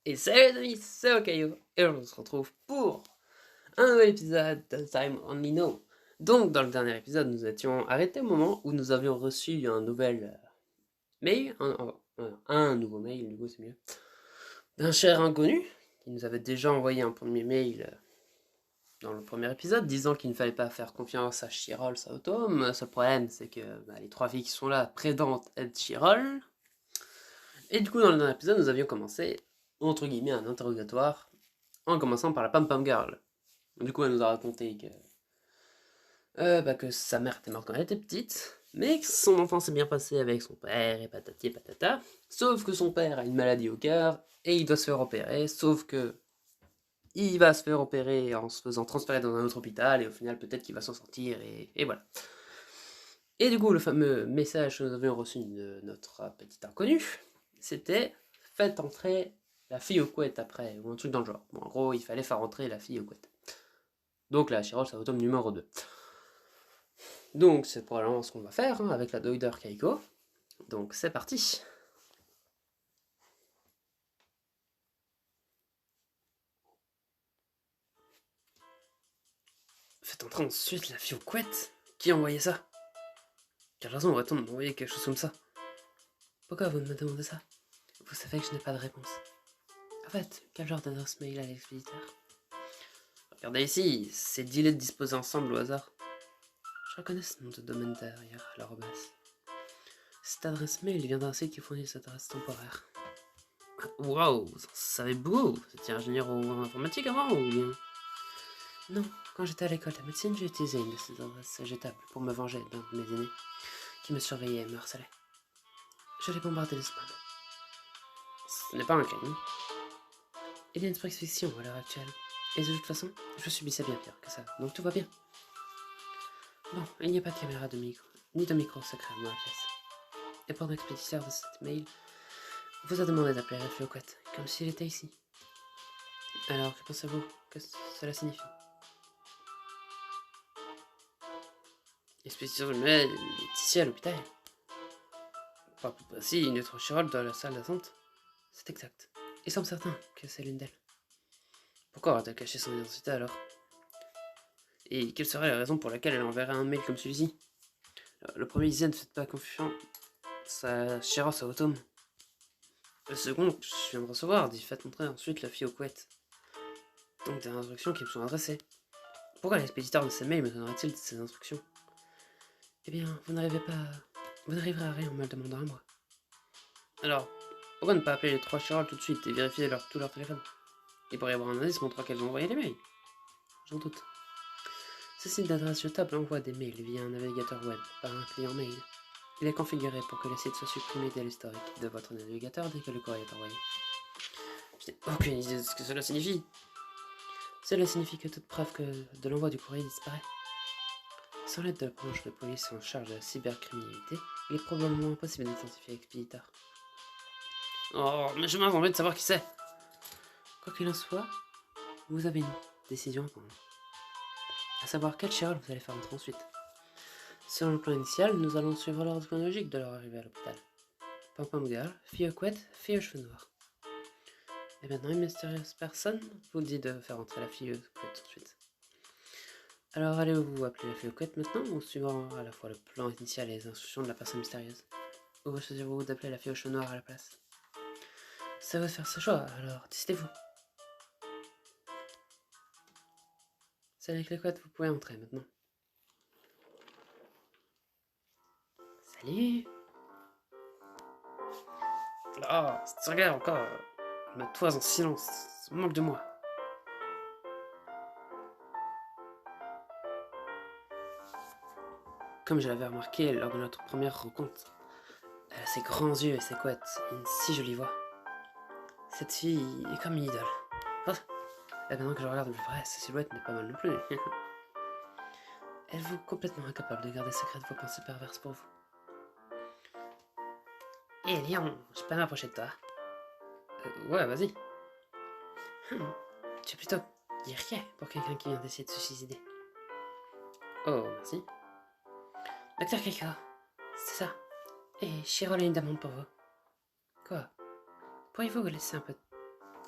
Et salut les amis, c'est Okayo, et on se retrouve pour un nouvel épisode de Time Only Know. Donc, dans le dernier épisode, nous étions arrêtés au moment où nous avions reçu un nouvel mail, un nouveau mail, du coup c'est mieux, d'un cher inconnu, qui nous avait déjà envoyé un premier mail dans le premier épisode, disant qu'il ne fallait pas faire confiance à Chirol Saotom. Le seul problème, c'est que les trois filles qui sont là présentent être Chirol. Et du coup, dans le dernier épisode, nous avions commencé, entre guillemets, un interrogatoire, en commençant par la Pam Pam Girl. Du coup, elle nous a raconté que sa mère était morte quand elle était petite, mais que son enfance s'est bien passée avec son père et patati et patata. Sauf que son père a une maladie au cœur et il doit se faire opérer. Sauf que il va se faire opérer en se faisant transférer dans un autre hôpital et au final, peut-être qu'il va s'en sortir et voilà. Et du coup, le fameux message que nous avions reçu de notre petit inconnu, c'était faites entrer la fille aux couettes après, ou un truc dans le genre. Bon, en gros, il fallait faire entrer la fille aux couettes. Donc la Chirol, ça va au tome numéro 2. Donc c'est probablement ce qu'on va faire avec la Doider Kaiko. Donc c'est parti. Faites entrer ensuite la fille aux couettes. Qui a envoyé ça? Quelle raison aurait-on de m'envoyer quelque chose comme ça? Pourquoi vous me demandez ça? Vous savez que je n'ai pas de réponse. En fait, quel genre d'adresse mail a l'expéditeur? Regardez ici, c'est dealés disposés ensemble au hasard. Je reconnais ce nom de domaine derrière l'arrobas. Cette adresse mail vient d'un site qui fournit cette adresse temporaire. Waouh, vous en savez beaucoup. Vous étiez ingénieur en informatique avant ou bien? Non, quand j'étais à l'école de médecine, j'ai utilisé une de ces adresses jetables pour me venger d'un de mes aînés qui me surveillait et me harcelait. Je l'ai bombardé de spam. Ce n'est pas un crime. Il y a une prescription à l'heure actuelle. Et de toute façon, je subissais bien pire que ça, donc tout va bien. Bon, il n'y a pas de caméra de micro, ni de micro secret dans la pièce. Et pour l'expéditeur de cette mail, vous a demandé d'appeler la Fioquette, comme s'il était ici. Alors, que pensez-vous que cela signifie? L'expéditeur de mail est ici à l'hôpital. Pas plus précis, une autre chirole dans la salle d'attente. C'est exact. Il semble certain que c'est l'une d'elles. Pourquoi aurait-elle caché son identité alors? Et quelle serait la raison pour laquelle elle enverrait un mail comme celui-ci? Le premier disait ne faites pas confiance à Shiros à Automne. Le second, que je viens de recevoir, dit faites entrer ensuite la fille aux couettes. Donc des instructions qui me sont adressées. Pourquoi l'expéditeur de ces mails me donnerait-il ces instructions? Eh bien, vous n'arriverez à rien en me le demandant à moi. Alors, pourquoi ne pas appeler les trois Chiroles tout de suite et vérifier tout leur téléphone? Il pourrait y avoir un indice montrant qu'elles ont envoyé les mails. J'en doute. Ce site d'adresse jetable envoie des mails via un navigateur web par un client mail. Il est configuré pour que le site soit supprimé dès l'historique de votre navigateur dès que le courrier est envoyé. Je n'ai aucune idée de ce que cela signifie. Cela signifie que toute preuve de l'envoi du courrier disparaît. Sans l'aide de la branche de police en charge de la cybercriminalité, il est probablement impossible d'identifier l'expéditeur. Oh, mais je m'en envie de savoir qui c'est. Quoi qu'il en soit, vous avez une décision à prendre. À savoir quelle chirurgie vous allez faire entrer ensuite. Selon le plan initial, nous allons suivre l'ordre chronologique de leur arrivée à l'hôpital. Pam Pam Girl, fille aux couettes, fille aux cheveux noirs. Et maintenant, une mystérieuse personne vous dit de faire entrer la fille aux couettes ensuite. Alors allez-vous appeler la fille aux couettes maintenant, ou suivant à la fois le plan initial et les instructions de la personne mystérieuse? Ou choisirez-vous d'appeler la fille aux cheveux noirs à la place? Ça va faire ce choix, alors décidez-vous. C'est avec les couettes, vous pouvez entrer maintenant. Salut! Ah, cette regarde encore. Me toise en silence, ça manque de moi. Comme je l'avais remarqué lors de notre première rencontre, elle a ses grands yeux et ses couettes, et une si jolie voix. Cette fille est comme une idole. Oh, et maintenant que je regarde de plus près, sa silhouette n'est pas mal non plus. Êtes-vous complètement incapable de garder secrète vos pensées perverses pour vous? Hé Léon, je peux m'approcher de toi? Ouais, vas-y. Tu es plutôt guerrier pour quelqu'un qui vient d'essayer de se suicider. Oh, merci. Docteur Keiko, c'est ça. Et Chirol a une demande pour vous. Quoi? Pourriez-vous vous laisser un peu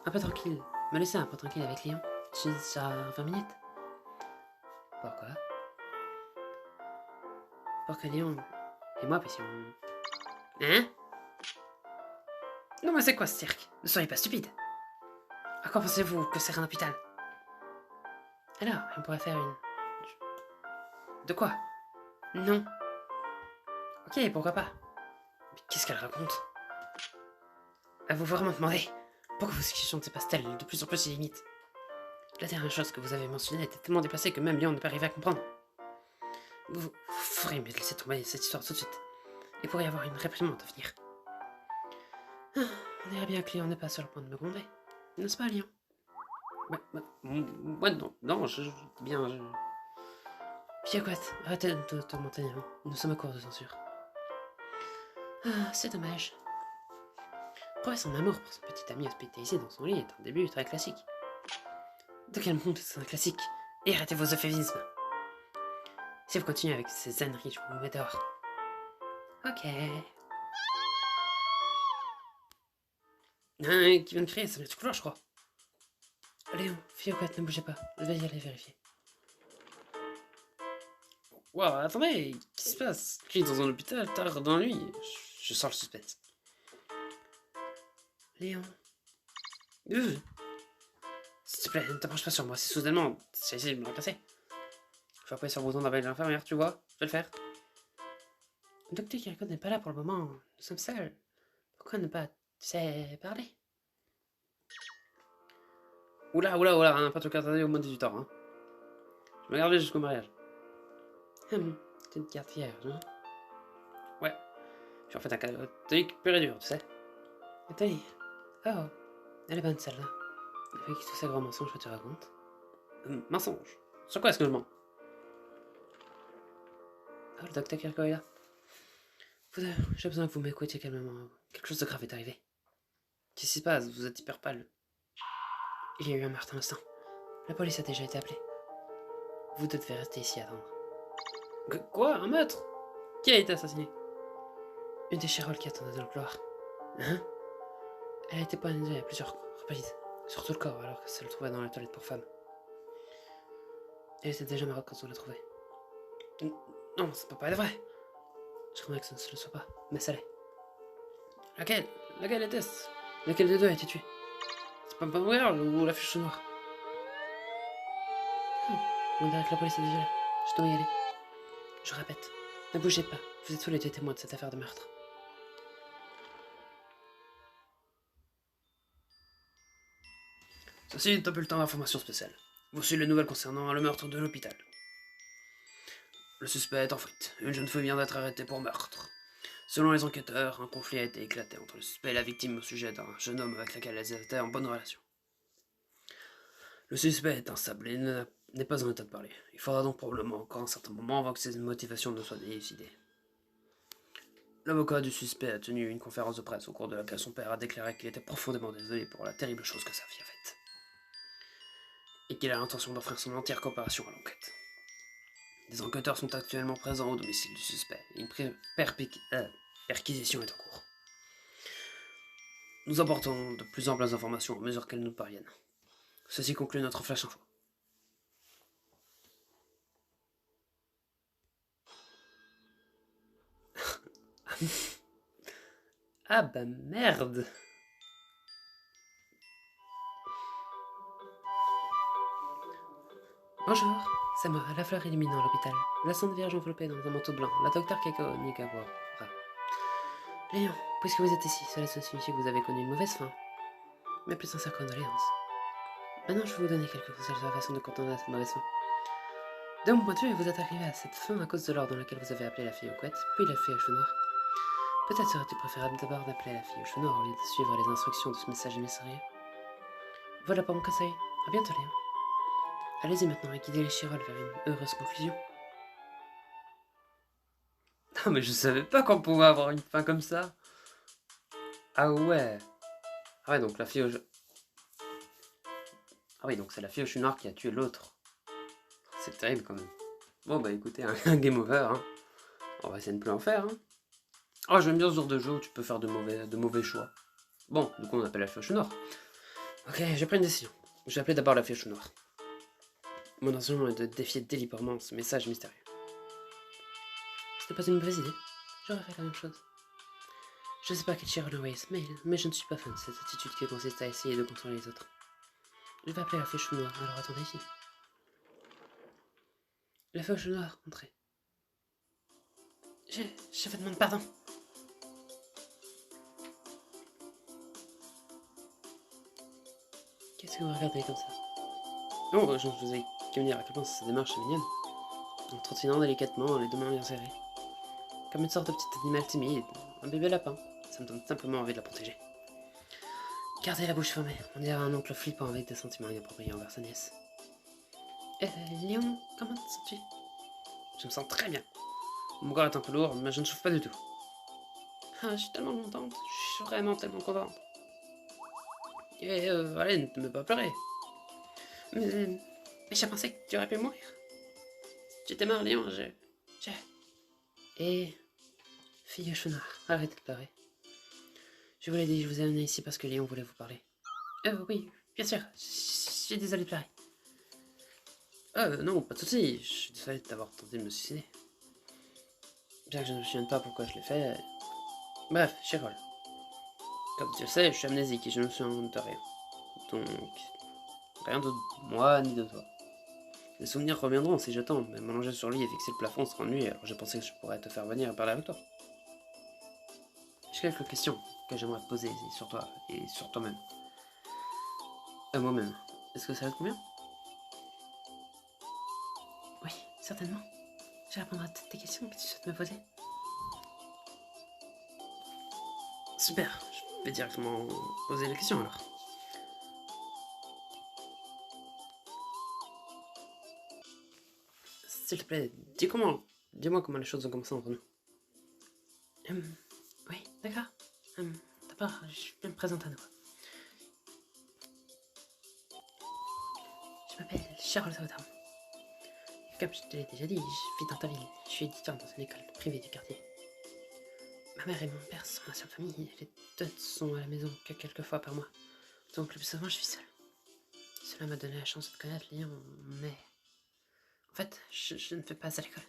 Un peu tranquille. Me laisser un peu tranquille avec Léon. J'ai déjà 20 minutes. Pourquoi? Pour que Léon et moi puissions... Hein? Non mais c'est quoi ce cirque? Ne soyez pas stupide. À quoi pensez-vous que sert un hôpital? Alors, on pourrait faire une... De quoi? Non. Ok, pourquoi pas? Mais qu'est-ce qu'elle raconte? Avez-vous vraiment demandé? Pourquoi vos discussions dépassent-elles de plus en plus ses limites? La dernière chose que vous avez mentionnée était tellement déplacée que même Léon ne peut arriver à comprendre. Vous ferez mieux de laisser tomber cette histoire tout de suite. Il pourrait y avoir une réprimande à venir. Ah, on dirait bien que Léon n'est pas sur le point de me gronder. N'est-ce pas, Léon? Ouais, non, bien, Fiaquette, arrêtez de tourmenter Léon. Nous sommes à court de censure. Ah, c'est dommage. Prouver son amour pour son petit ami hospitalisé dans son lit est un début très classique. De quel monde est-ce un classique? Et arrêtez vos euphémismes. Si vous continuez avec ces âneries, je vous mets dehors. Ok. Qui vient de crier, ça vient du couloir, je crois. Léon, Fiaquette, ne bougez pas. Je vais y aller vérifier. Wow, attendez, qu'est-ce qui se passe? Crie dans un hôpital, tard dans la nuit. Je sens le suspense. Léon. S'il te plaît, ne t'approche pas sur moi, c'est soudainement. J'ai essayé de me remplacer. Je vais appuyer sur le bouton d'appeler l'infirmière, tu vois? Je vais le faire. Le docteur Kiriko n'est pas là pour le moment. Nous sommes seuls. Pourquoi ne pas, tu sais, parler? Oula, hein, pas tout tarder au moins 18 ans, hein. Je vais garder jusqu'au mariage. T'es une carte vierge, hein? Ouais. Je suis en fait un catholique pur et dur, tu sais. Catholique? Oh, elle est bonne celle-là. Avec tous ces gros mensonges que tu racontes. Mensonge? Sur quoi est-ce que je mens? Oh, le docteur Kirko est là. J'ai besoin que vous m'écoutiez calmement. Quelque chose de grave est arrivé. Qu'est-ce qui se passe? Vous êtes hyper pâle. Il y a eu un meurtre à l'instant. La police a déjà été appelée. Vous deux devez rester ici à attendre. Quoi? Un meurtre? Qui a été assassiné? Une des Chirolles qui attendait dans le couloir. Hein? Elle a été poignardée à plusieurs reprises. Surtout le corps, alors que ça le trouvait dans la toilette pour femmes. Elle était déjà morte quand on l'a trouvée. Non, ça peut pas être vrai. Je crois que ça ne se le soit pas, mais ça l'est. Laquelle? Laquelle était-ce? Laquelle des deux a été tuée? C'est pas Girl ou la fiche noire? On dirait que la police est déjà là. Je dois y aller. Je répète, ne bougez pas. Vous êtes tous les deux témoins de cette affaire de meurtre. Ceci est un bulletin d'information spéciale. Voici les nouvelles concernant le meurtre de l'hôpital. Le suspect est en fuite. Une jeune fille vient d'être arrêtée pour meurtre. Selon les enquêteurs, un conflit a été éclaté entre le suspect et la victime au sujet d'un jeune homme avec lequel elles étaient en bonne relation. Le suspect est instable et n'est pas en état de parler. Il faudra donc probablement encore un certain moment avant que ses motivations ne soient élucidées. L'avocat du suspect a tenu une conférence de presse au cours de laquelle son père a déclaré qu'il était profondément désolé pour la terrible chose que sa fille a faite. Et qu'il a l'intention d'offrir son entière coopération à l'enquête. Des enquêteurs sont actuellement présents au domicile du suspect. Une perquisition est en cours. Nous apportons de plus amples informations à mesure qu'elles nous parviennent. Ceci conclut notre flash info. Ah bah merde! Bonjour, c'est moi, la fleur illuminant l'hôpital. La Sainte Vierge enveloppée dans un manteau blanc. La docteur Keiko Nikawara. Léon, puisque vous êtes ici, cela signifie que vous avez connu une mauvaise fin. Mes plus sincères condoléances. Maintenant, je vais vous donner quelques conseils sur la façon de contourner cette mauvaise fin. De mon point de vue, vous êtes arrivé à cette fin à cause de l'ordre dans lequel vous avez appelé la fille aux couettes, puis la fille aux cheveux noirs. Peut-être serait-il préférable d'abord d'appeler la fille aux cheveux noirs au lieu de suivre les instructions de ce message mystérieux. Voilà pour mon conseil. À bientôt, Léon. Allez-y maintenant et guidez les Chirolles vers une heureuse conclusion. Non mais je savais pas qu'on pouvait avoir une fin comme ça. Ah ouais. Ah ouais, donc la fille aux... Ah oui, donc c'est la fille aux cheveux noirs qui a tué l'autre. C'est terrible quand même. Bon bah écoutez, un game over, hein. On va essayer de ne plus en faire, hein. Oh, j'aime bien ce genre de jeu où tu peux faire de mauvais choix. Bon, du coup on appelle la fille aux cheveux noirs. Ok, j'ai pris une décision. Je vais appeler d'abord la flèche noire. Mon intention est de défier délibérément ce message mystérieux. C'était pas une mauvaise idée. J'aurais fait la même chose. Je sais pas quel Chiron a envoyé ce mail, mais je ne suis pas fan de cette attitude qui consiste à essayer de contrôler les autres. Je vais appeler la flèche noire, alors attendez ici. La flèche noire, entrez. Je vous demande pardon. Qu'est-ce que vous regardez comme ça? Oh, je vous ai qu'à me dire à quel point cette démarche est mignonne. En trottinant délicatement, les deux mains bien serrées. Comme une sorte de petit animal timide, un bébé lapin. Ça me donne simplement envie de la protéger. Gardez la bouche fermée, on dirait un oncle flippant avec des sentiments inappropriés envers sa nièce. Léon, comment te sens-tu? Je me sens très bien. Mon corps est un peu lourd, mais je ne souffre pas du tout. Ah, je suis tellement contente, je suis vraiment tellement contente. Allez, ne me pas pleurer. Mais j'ai pensé que tu aurais pu mourir. Tu étais mort, Léon, Et... Fille Chouinard, arrêtez de pleurer. Je vous l'ai dit, je vous ai amené ici parce que Léon voulait vous parler. Oui, bien sûr, je suis désolé de pleurer. Non, pas de soucis, je suis désolé d'avoir tenté de me suicider. Bien que je ne me souvienne pas pourquoi je l'ai fait. Bref, Chirol. Comme tu le sais, je suis amnésique et je ne me souviens de rien. Donc, rien de moi ni de toi. Les souvenirs reviendront si j'attends, mais m'allonger sur le lit et fixer le plafond sera ennuyeux, alors j'ai pensé que je pourrais te faire venir et parler avec toi. J'ai quelques questions que j'aimerais te poser sur toi et sur toi-même. À moi-même. Est-ce que ça te convient? Oui, certainement. Je répondrai à toutes tes questions que tu souhaites me poser. Super, je vais directement poser les questions alors. S'il te plaît, dis-moi comment les choses ont commencé entre nous. Oui, d'accord. D'abord, je vais me présenter à nouveau. Je m'appelle Charles Southerm. Comme je te l'ai déjà dit, je vis dans ta ville. Je suis étudiant dans une école privée du quartier. Ma mère et mon père sont ma seule famille. Les deux sont à la maison que quelques fois par mois. Donc le plus souvent, je suis seule. Cela m'a donné la chance de connaître Léon, mais... En fait, je ne fais pas à l'école.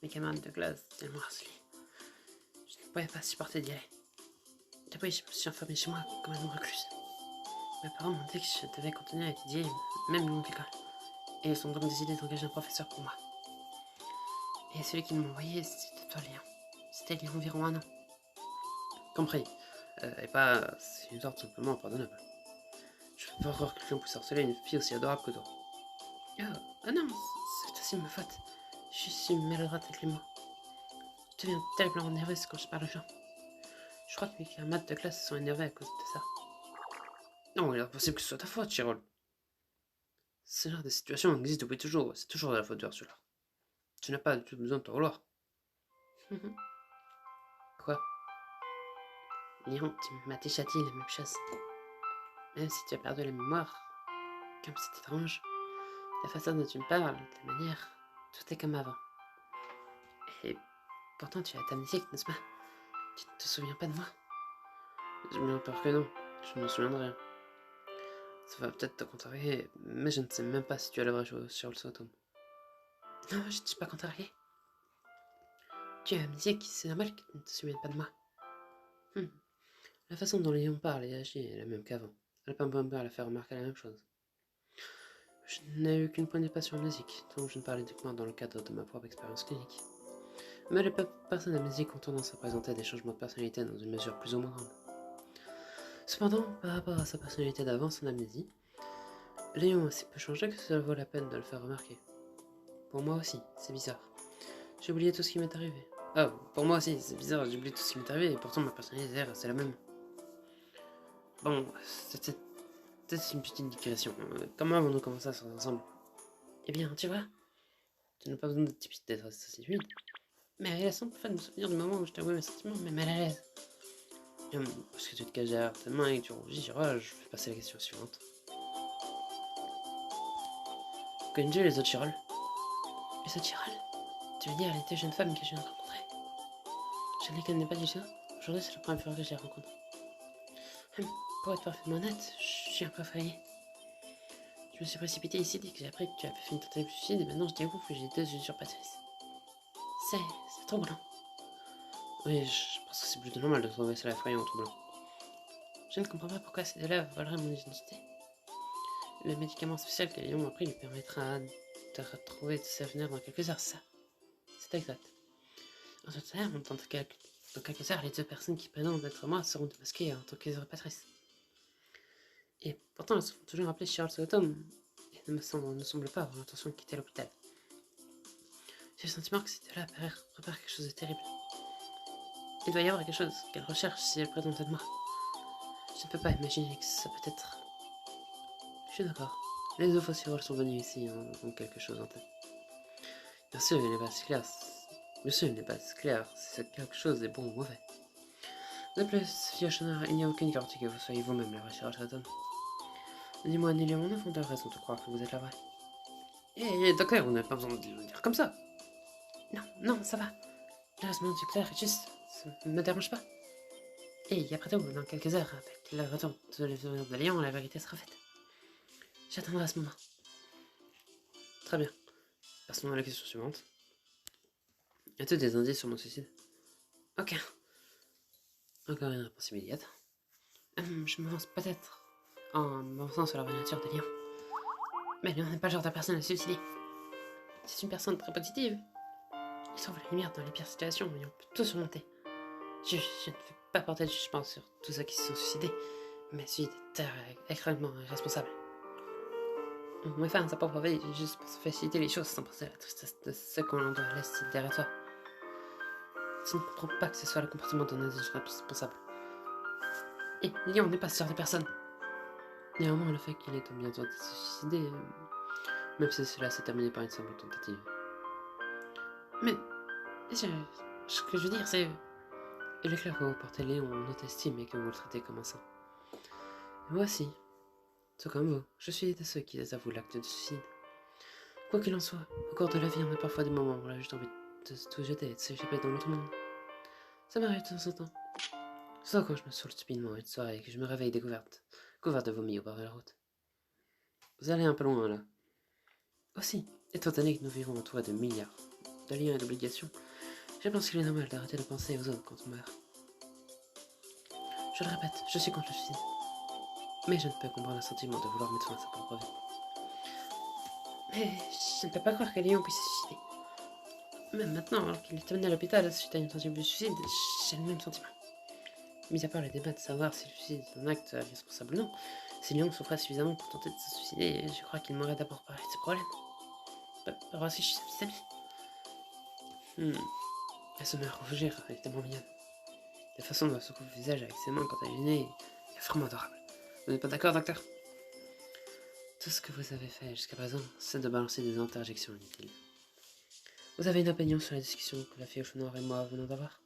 Mes camarades de classe tellement harcelés. Je ne pouvais pas supporter d'y aller. Depuis, je me suis enfermée chez moi comme une recluse. Mes parents m'ont dit que je devais continuer à étudier, même longue école. Et ils ont donc décidé d'engager un professeur pour moi. Et celui qui m'a envoyé, c'était toi, Léon. C'était il y a environ 1 an. Compris. Et pas... C'est une sorte simplement impardonnable. Je peux pas croire que quelqu'un puisse harceler une fille aussi adorable que toi. Oh non, c'est aussi ma faute. Je suis maladroite avec les mots. Je deviens terriblement nerveuse quand je parle aux gens. Je crois que mes camarades de classe sont énervés à cause de ça. Non, il est impossible que ce soit ta faute, Chirol. Ce genre de situation existe depuis toujours, c'est toujours de la faute de Ursula. Tu n'as pas du tout besoin de te vouloir. Quoi? Léon, tu m'as déjà dit la même chose. Même si tu as perdu la mémoire, comme c'est étrange, la façon dont tu me parles, la manière, tout est comme avant. Et pourtant tu as ta musique, n'est-ce pas? Tu ne te souviens pas de moi? J'ai bien peur que non, je ne me souviens de rien. Ça va peut-être te contrarier, mais je ne sais même pas si tu as la vraie chose sur le Sotum. Non, je ne suis pas contrarié. Tu as amnésique, c'est normal que tu ne te souviennes pas de moi. La façon dont Léon parle et agit est la même qu'avant. Alpin l'a fait remarquer la même chose. Je n'ai eu qu'une poignée de passion amnésique, donc je ne parlais uniquement dans le cadre de ma propre expérience clinique. Mais les personnes amnésiques ont tendance à présenter des changements de personnalité dans une mesure plus ou moins grande. Cependant, par rapport à sa personnalité d'avant son amnésie, Léon a si peu changé que cela vaut la peine de le faire remarquer. Pour moi aussi, c'est bizarre. J'ai oublié tout ce qui m'est arrivé. Ah, pour moi aussi, c'est bizarre, j'ai oublié tout ce qui m'est arrivé et pourtant ma personnalité c'est la même. Bon, c'était une petite digression. Comment avons-nous commencé à sortir ensemble? Eh bien, tu vois, tu n'as pas besoin d'être assez timide. Mais elle a simple fait de me souvenir du moment où je t'avouais mes sentiments, mais mal à l'aise. Parce que tu te caches derrière ta main et que tu rougis, je vais passer à la question suivante. Connais-tu les autres Chirol? Les autres Chirol? Tu veux dire les deux jeunes femmes que je viens de rencontrer? Je ne les connais pas du tout. Aujourd'hui, c'est la première fois que je les rencontre. Pour être parfaitement honnête, suis un peu effrayée. Je me suis précipitée ici dès que j'ai appris que tu avais fait une tentative de suicide et maintenant je découvre que j'ai 2 usurpatrices. C'est troublant. Oui, je pense que c'est plutôt normal de trouver cela effrayant ou troublant. Je ne comprends pas pourquoi ces deux-là voleraient mon identité. Le médicament spécial que Léon a pris lui permettra de retrouver ses souvenirs dans quelques heures, ça. C'est exact. En tout cas, dans quelques heures, les 2 personnes qui prétendent être moi seront démasquées en tant qu'usurpatrices. Et pourtant, elles sont toujours appelées Charles Autumn et ne semblent pas avoir l'intention de quitter l'hôpital. J'ai le sentiment que ces deux-là préparent quelque chose de terrible. Il doit y avoir quelque chose qu'elles recherchent si elles prétendent être moi. Je ne peux pas imaginer que ça peut être... Je suis d'accord. Les deux fossiles sont venus ici ont quelque chose en tête. Bien sûr, il n'est pas si clair. Bien sûr, il n'est pas si clair si cette quelque chose est bon ou mauvais. De plus, Fiochonard, il n'y a aucune garantie que vous soyez vous-même la vraie Charles Autumn. Ni moi ni Léon n'avons de raison de croire que vous êtes la vraie. Eh, docteur, vous n'avez pas besoin de le dire comme ça. Non, ça va. Heureusement, docteur, juste, ça ne me dérange pas. Et après tout, dans quelques heures, avec le retour de Léon, la vérité sera faite. J'attendrai à ce moment. Très bien. Passons à la question suivante. As-tu des indices sur mon suicide? Aucun. Encore une réponse immédiate. Je me lance peut-être en m'avançant sur la nature de Léon. Mais Léon n'est pas le genre de personne à se suicider. C'est une personne très positive. Il trouve la lumière dans les pires situations et on peut tout surmonter. Je ne fais pas porter de jugement sur tous ceux qui se sont suicidés, mais celui d'être extrêmement irresponsable. On met fin à sa propre vie juste pour se faciliter les choses sans penser à la tristesse de ceux qu'on doit laisser derrière toi. Je ne comprends pas que ce soit le comportement d'un adulte responsable. Et Léon n'est pas ce genre de personne. Néanmoins, le fait qu'il ait bientôt de se suicider, même si cela s'est terminé par une simple tentative. Mais, ce que je veux dire, c'est... Il est clair que vous portez Léon en haute estime et que vous le traitez comme un saint. Et moi aussi, tout comme vous, je suis de ceux qui désavouent l'acte de suicide. Quoi qu'il en soit, au cours de la vie, on a parfois des moments où on a juste envie de tout jeter et de s'échapper dans l'autre monde. Ça m'arrive de temps en temps. Surtout quand je me saoule stupidement une soirée et que je me réveille couverte de vomi au bord de la route. Vous allez un peu loin là. Aussi, étant donné que nous vivons entourés de milliards de liens et d'obligations, je pense qu'il est normal d'arrêter de penser aux autres quand on meurt. Je le répète, je suis contre le suicide. Mais je ne peux comprendre le sentiment de vouloir mettre fin à sa propre vie. Mais je ne peux pas croire que Léon puisse se suicider. Même maintenant, alors qu'il est amené à l'hôpital suite à une tentative de suicide, j'ai le même sentiment. Mis à part le débat de savoir si le suicide est un acte responsable ou non, si Léon souffrait suffisamment pour tenter de se suicider, je crois qu'il m'aurait d'abord parlé de ses problèmes. Pas voir si je suis sa petite amie. Elle se met à rougir, elle est tellement mignonne. La façon dont elle secoue le visage avec ses mains quand elle est gênée est vraiment adorable. Vous n'êtes pas d'accord, docteur? Tout ce que vous avez fait jusqu'à présent, c'est de balancer des interjections inutiles. Vous avez une opinion sur la discussion que la fille au cheveux noirs et moi venons d'avoir?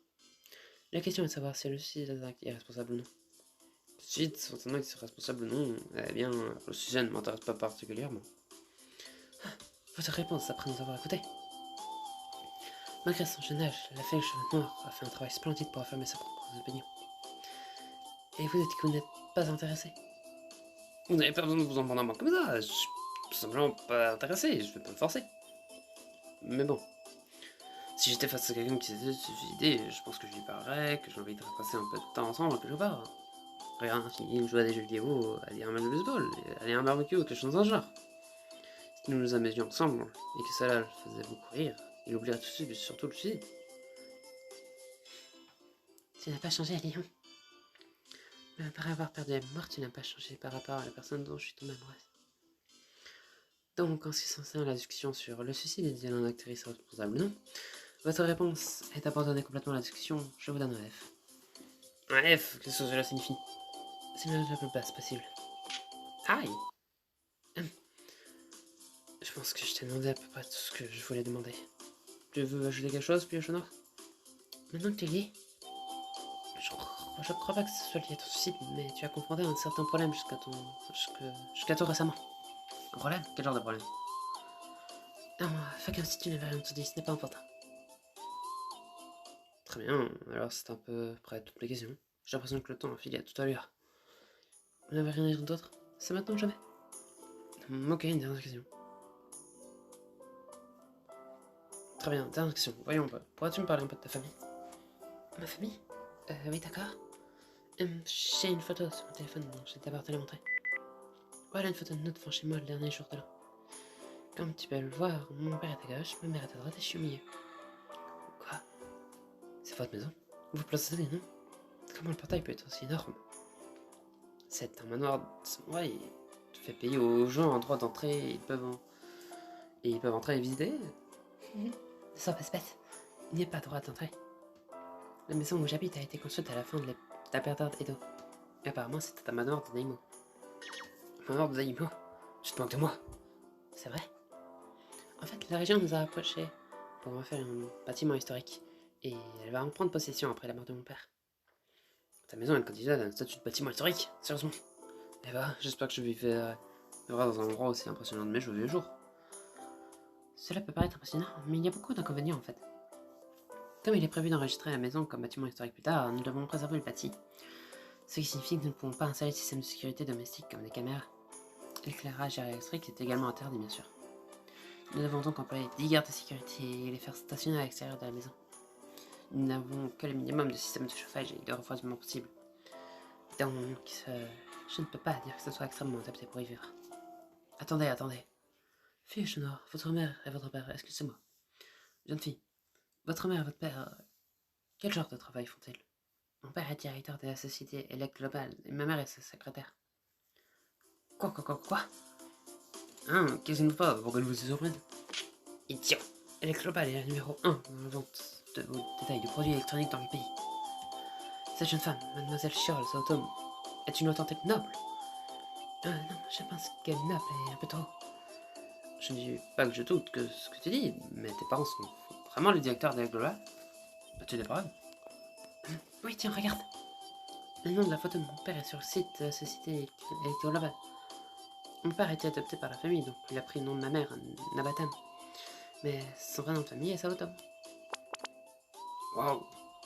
La question est de savoir si le suicide est un acte irresponsable ou non. Le suicide sont un acte irresponsable ou non, eh bien, le sujet ne m'intéresse pas particulièrement. Votre réponse après nous avoir écoutés. Malgré son jeune âge, la fille aux cheveux noirs a fait un travail splendide pour affirmer sa propre opinion. Et vous dites que vous n'êtes pas intéressé? Vous n'avez pas besoin de vous en prendre à moi comme ça, je suis tout simplement pas intéressé, je vais pas me forcer. Mais bon, si j'étais face à quelqu'un qui s'était suicidé, je pense que je lui parlerais, que j'inviterais à passer un peu de temps ensemble quelque part. Regarder un film, jouer à des jeux vidéo, aller à un match de baseball, aller à un barbecue, quelque chose dans ce genre. Si nous nous amusions ensemble, et que cela le faisait beaucoup rire, il oublierait tout de suite, surtout le suicide. Tu n'as pas changé, Léon. Même après avoir perdu la mémoire, tu n'as pas changé par rapport à la personne dont je suis tombée amoureuse. Donc, en ce qui concerne la discussion sur le suicide et un actrice responsable ou non, votre réponse est abandonner complètement la discussion, je vous donne un F. Un F, qu'est-ce que cela signifie? C'est la plus basse possible. Aïe! Je pense que je t'ai demandé à peu près tout ce que je voulais demander. Tu veux ajouter quelque chose, puis Piochonard? Maintenant que tu es lié, je crois pas que ce soit lié à ton suicide, mais tu as confronté un certain problème jusqu'à tout récemment. Un problème? Quel genre de problème? Non, fais comme si tu n'avais rien entendu, ce n'est pas important. Très bien, alors c'est un peu près toutes les questions. J'ai l'impression que le temps a filé à tout à l'heure. Vous n'avez rien à dire d'autre? C'est maintenant ou jamais? Ok, une dernière question. Très bien, dernière question. Voyons un peu. Pourrais-tu me parler un peu de ta famille? Ma famille? Oui, d'accord. J'ai une photo sur mon téléphone, donc je vais d'abord te la montrer. Voilà une photo de nous devant chez moi le dernier jour de l'an. Comme tu peux le voir, mon père est à gauche, ma mère est à droite et je suis au milieu. Quoi? C'est votre maison? Vous plaisantez, non? Comment le portail peut être aussi énorme? C'est un manoir de samouraï. Tu fais payer aux gens un droit d'entrée et ils peuvent entrer et visiter? Sans espèce, il n'y a pas de droit d'entrée. La maison où j'habite a été construite à la fin de la période Edo. Et apparemment, c'était un manoir de Daimyo. Un manoir de Daimyo? Tu te moques de moi? C'est vrai? En fait, la région nous a approchés pour en faire un bâtiment historique. Et elle va en prendre possession après la mort de mon père. Ta maison est une candidate à un statut de bâtiment historique, sérieusement. Eh bah, j'espère que je vivrai dans un endroit aussi impressionnant de mes vieux jours. Cela peut paraître impressionnant, mais il y a beaucoup d'inconvénients en fait. Comme il est prévu d'enregistrer la maison comme bâtiment historique plus tard, nous devons préserver le bâti. Ce qui signifie que nous ne pouvons pas installer de système de sécurité domestique comme des caméras. L'éclairage électrique est également interdit, bien sûr. Nous devons donc employer 10 gardes de sécurité et les faire stationner à l'extérieur de la maison. Nous n'avons que le minimum de système de chauffage et de refroidissement possible. Donc, je ne peux pas dire que ce soit extrêmement adapté pour y vivre. Attendez. Fille Chenor, votre mère et votre père, excusez-moi. Jeune fille, votre mère et votre père, quel genre de travail font-ils? Mon père est directeur de la société Elec Global et ma mère est sa secrétaire. Quoi? Hein, qu'est-ce qu'il nous fait? Pourquoi vous êtes surprise? Idiot! Elec Global est la numéro 1 dans la vente de détails de produits électroniques dans le pays. Cette jeune femme, mademoiselle Charles Autumn, est une authentique noble. Non, je pense que noble est un peu trop. Je ne dis pas que je doute que ce que tu dis, mais tes parents sont vraiment les directeurs d'Elec Global? As-tu des preuves? Oui, tiens, regarde. Le nom de la photo de mon père est sur le site de la société Global. Mon père a été adopté par la famille, donc il a pris le nom de ma mère, Nabatam. Mais son vrai nom de famille est Saotom. Waouh,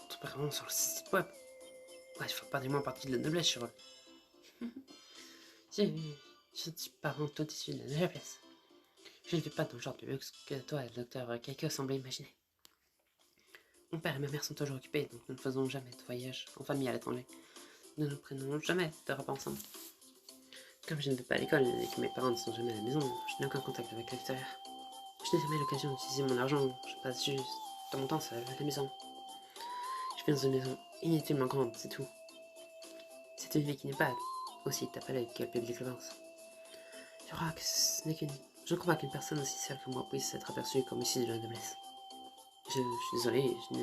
ton père est vraiment sur le site web. Ouais, je fais pas vraiment partie de la noblesse, sur eux. Je suis parent tout issu de la noblesse. Je ne vis pas dans le genre de luxe que toi et le docteur Keiko semblent imaginer. Mon père et ma mère sont toujours occupés, donc nous ne faisons jamais de voyage en famille à l'étranger. Nous ne prenons jamais de repas ensemble. Comme je ne vais pas à l'école et que mes parents ne sont jamais à la maison, je n'ai aucun contact avec l'extérieur. Je n'ai jamais l'occasion d'utiliser mon argent, je passe juste tout mon temps seul à la maison. Je viens d'une maison inutilement grande, c'est tout. C'est une vie qui n'est pas aussi tape à l'œil que Public Clémence. Je ne crois pas qu'une personne aussi seule que moi puisse être aperçue comme issue de la noblesse. Je suis désolé, je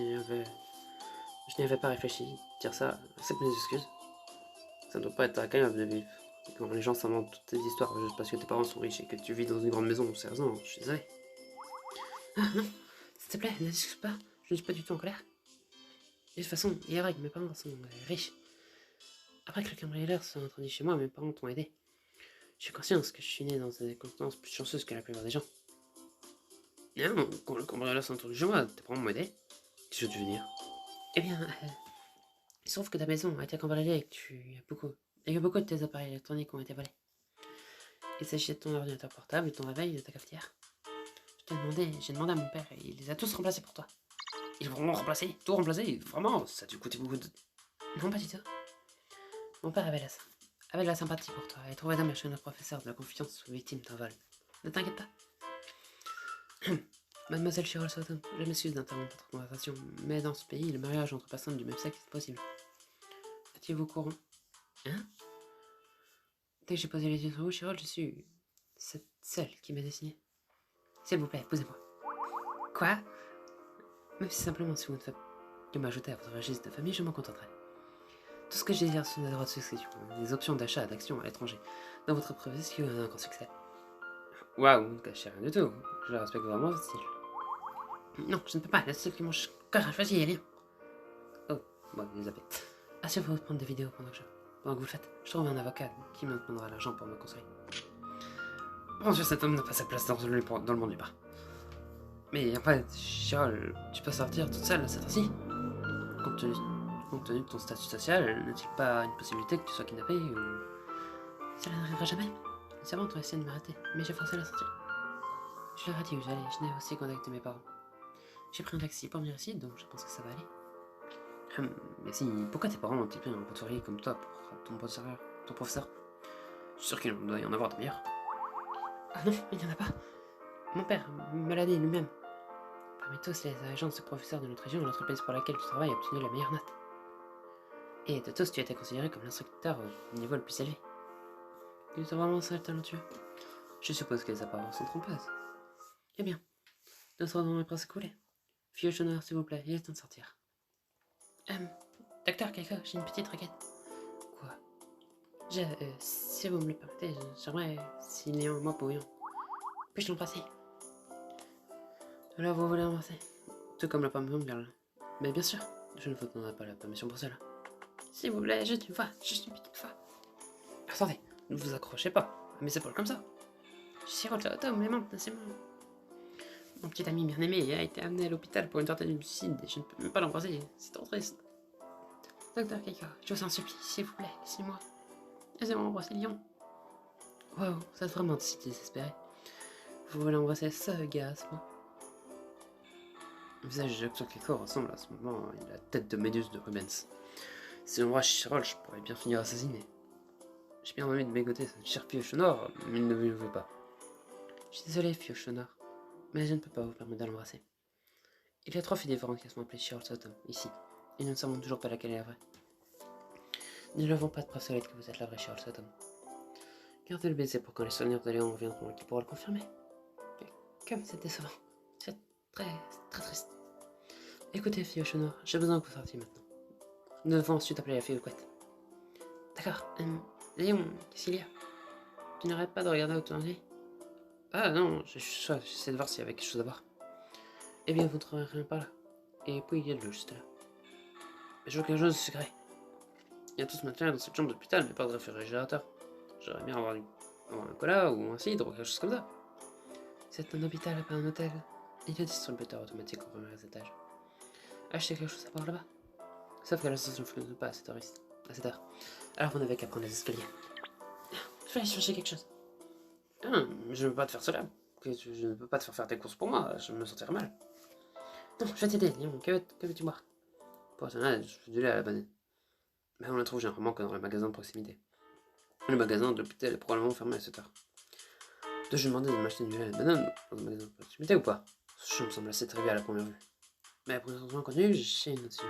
n'y avais pas réfléchi. Dire ça, accepte mes excuses. Ça ne doit pas être agréable de vivre. Quand les gens s'inventent toutes tes histoires juste parce que tes parents sont riches et que tu vis dans une grande maison, sérieusement, je suis désolé. Ah non, s'il te plaît, ne discute pas, je ne suis pas du tout en colère. De toute façon, il est vrai que mes parents sont riches. Après que le cambrioleur soit introduit chez moi, mes parents t'ont aidé. Je suis conscient que je suis né dans des circonstances plus chanceuses que la plupart des gens. Non, quand le cambrioleur s'est introduit chez moi, tes parents m'ont aidé. Qu'est-ce que tu veux dire? Eh bien, il se trouve que ta maison a été cambriolée et que beaucoup de tes appareils électroniques ont été volés. Il s'agit de ton ordinateur portable, de ton réveil et de ta cafetière. J'ai demandé à mon père et il les a tous remplacés pour toi. Ils vont vraiment remplacer? Tout remplacer? Vraiment? Ça a dû coûter beaucoup de... Non, pas du tout. Mon père avait de la sympathie pour toi et trouvait dommage que notre professeur de la confiance soit victime d'un vol. Ne t'inquiète pas. Mademoiselle Chirol Sotom, je m'excuse d'interrompre votre conversation, mais dans ce pays, le mariage entre personnes du même sexe est possible. Étiez-vous au courant? Hein? Dès que j'ai posé les yeux sur vous, Chirol, je suis cette seule qui m'a dessiné. S'il vous plaît, épousez-moi. Quoi? Même si simplement si vous ne faites que m'ajouter à votre registre de famille, je m'en contenterai. Tout ce que j'ai dire sont des droits de succession, des options d'achat d'actions à l'étranger. Dans votre profession, un grand succès. Waouh, ne cachez rien du tout. Je respecte vraiment votre style. Non, je ne peux pas, la seule qui mange encore à choisir, elle est... Oh, bon, désolé. Assurez-vous de prendre des vidéos pendant que vous le faites. Je trouve un avocat qui me demandera l'argent pour me conseiller. Bon Dieu, cet homme n'a pas sa place dans le monde du bar. Mais en fait, Chirol, tu peux sortir toute seule à cette heure-ci. Compte tenu de ton statut social, n'est-il pas une possibilité que tu sois kidnappé ou... Cela n'arrivera jamais. Les servantes ont essayé de m'arrêter, mais j'ai forcé la sortie. Je leur ai dit où j'allais, je n'ai aussi contacté mes parents. J'ai pris un taxi pour venir ici, donc je pense que ça va aller. Mais si, pourquoi tes parents ont-ils pris un poteau comme toi pour ton professeur? Je suis sûr qu'il doit y en avoir de meilleurs. Ah non, il n'y en a pas. Mon père me l'a dit lui-même. Parmi tous les agents de ce professeur de notre région, l'entreprise pour laquelle tu travailles a obtenu la meilleure note. Et de tous, tu étais considéré comme l'instructeur au niveau le plus élevé. Tu es vraiment ça talentueux. Je suppose que les apparences sont trompeuses. Eh bien, nous serons dans le prince coulé. Fille au chômeur, s'il vous plaît, il est temps de sortir. Docteur Keiko, j'ai une petite requête. Quoi? Si vous me le permettez, j'aimerais, si Léon et moi pouvions, puis-je l'embrasser? Alors vous voulez l'embrasser? Tout comme la pomme girl. Mais bien sûr, je ne vous donnerai pas la permission pour cela. S'il vous plaît, juste une fois, juste une petite fois. Attendez, ne vous accrochez pas, mais c'est pas comme ça. Je suis Tom, mais non, c'est mon petit ami bien aimé a été amené à l'hôpital pour une tentative de suicide et je ne peux même pas l'embrasser, c'est trop triste. Docteur Keiko, je vous en supplie, s'il vous plaît, laissez-moi. Laissez-moi embrasser Lyon. Wow, ça c'est vraiment si désespéré. Vous voulez embrasser ce gars à ce point? Le visage de Docteur Keiko ressemble à ce moment à la tête de Méduse de Rubens. Si on voit Chirol, je pourrais bien finir assassiné. J'ai bien envie de mégoter cette chère pioche noire, mais il ne me veut pas. Je suis désolé, pioche noire, mais je ne peux pas vous permettre de l'embrasser. Il y a 3 filles différentes qui sont appelées Charles Sutton, ici, et nous ne savons toujours pas laquelle est la vraie. Nous n'avons pas de preuve solide que vous êtes la vraie Charles Sutton. Gardez le baiser pour quand les souvenirs de Léon reviendront et qui pourra le confirmer. Comme c'est décevant. C'est très triste. Écoutez, fille au cheveux noir, j'ai besoin que vous sortiez maintenant. Nous devons ensuite appeler la fille aux couettes. D'accord. Léon, qu'est-ce qu'il y a? Tu n'arrêtes pas de regarder autour de lui? Ah non, j'essaie de voir s'il y avait quelque chose à voir. Eh bien, vous ne trouverez rien par là. Et puis, il y a de l'eau juste là. Mais je vois quelque chose de secret. Il y a tout ce matériel dans cette chambre d'hôpital, mais pas de réfrigérateur. J'aimerais bien avoir un cola ou un cidre ou quelque chose comme ça. C'est un hôpital, pas un hôtel. Il y a des distributeurs automatiques au premier étage. Achetez quelque chose à boire là-bas. Sauf que la station ne fonctionne pas à cette heure. Alors vous n'avez qu'à prendre les escaliers. Je vais aller chercher quelque chose. Je ne veux pas te faire cela. Je ne peux pas te faire tes courses pour moi, je me sentirais mal. Non, je vais t'aider, Léon, que veux-tu boire? Pour être honnête, je veux du lait à la banane. Mais on la trouve généralement que dans les magasins de proximité. Le magasin de l'hôpital est probablement fermé à cette heure. Dois-je demander de m'acheter du lait à la banane dans un magasin de proximité ou pas? Ça me semble assez trivial à la première vue. Mais après un inconnu, j'ai une notion.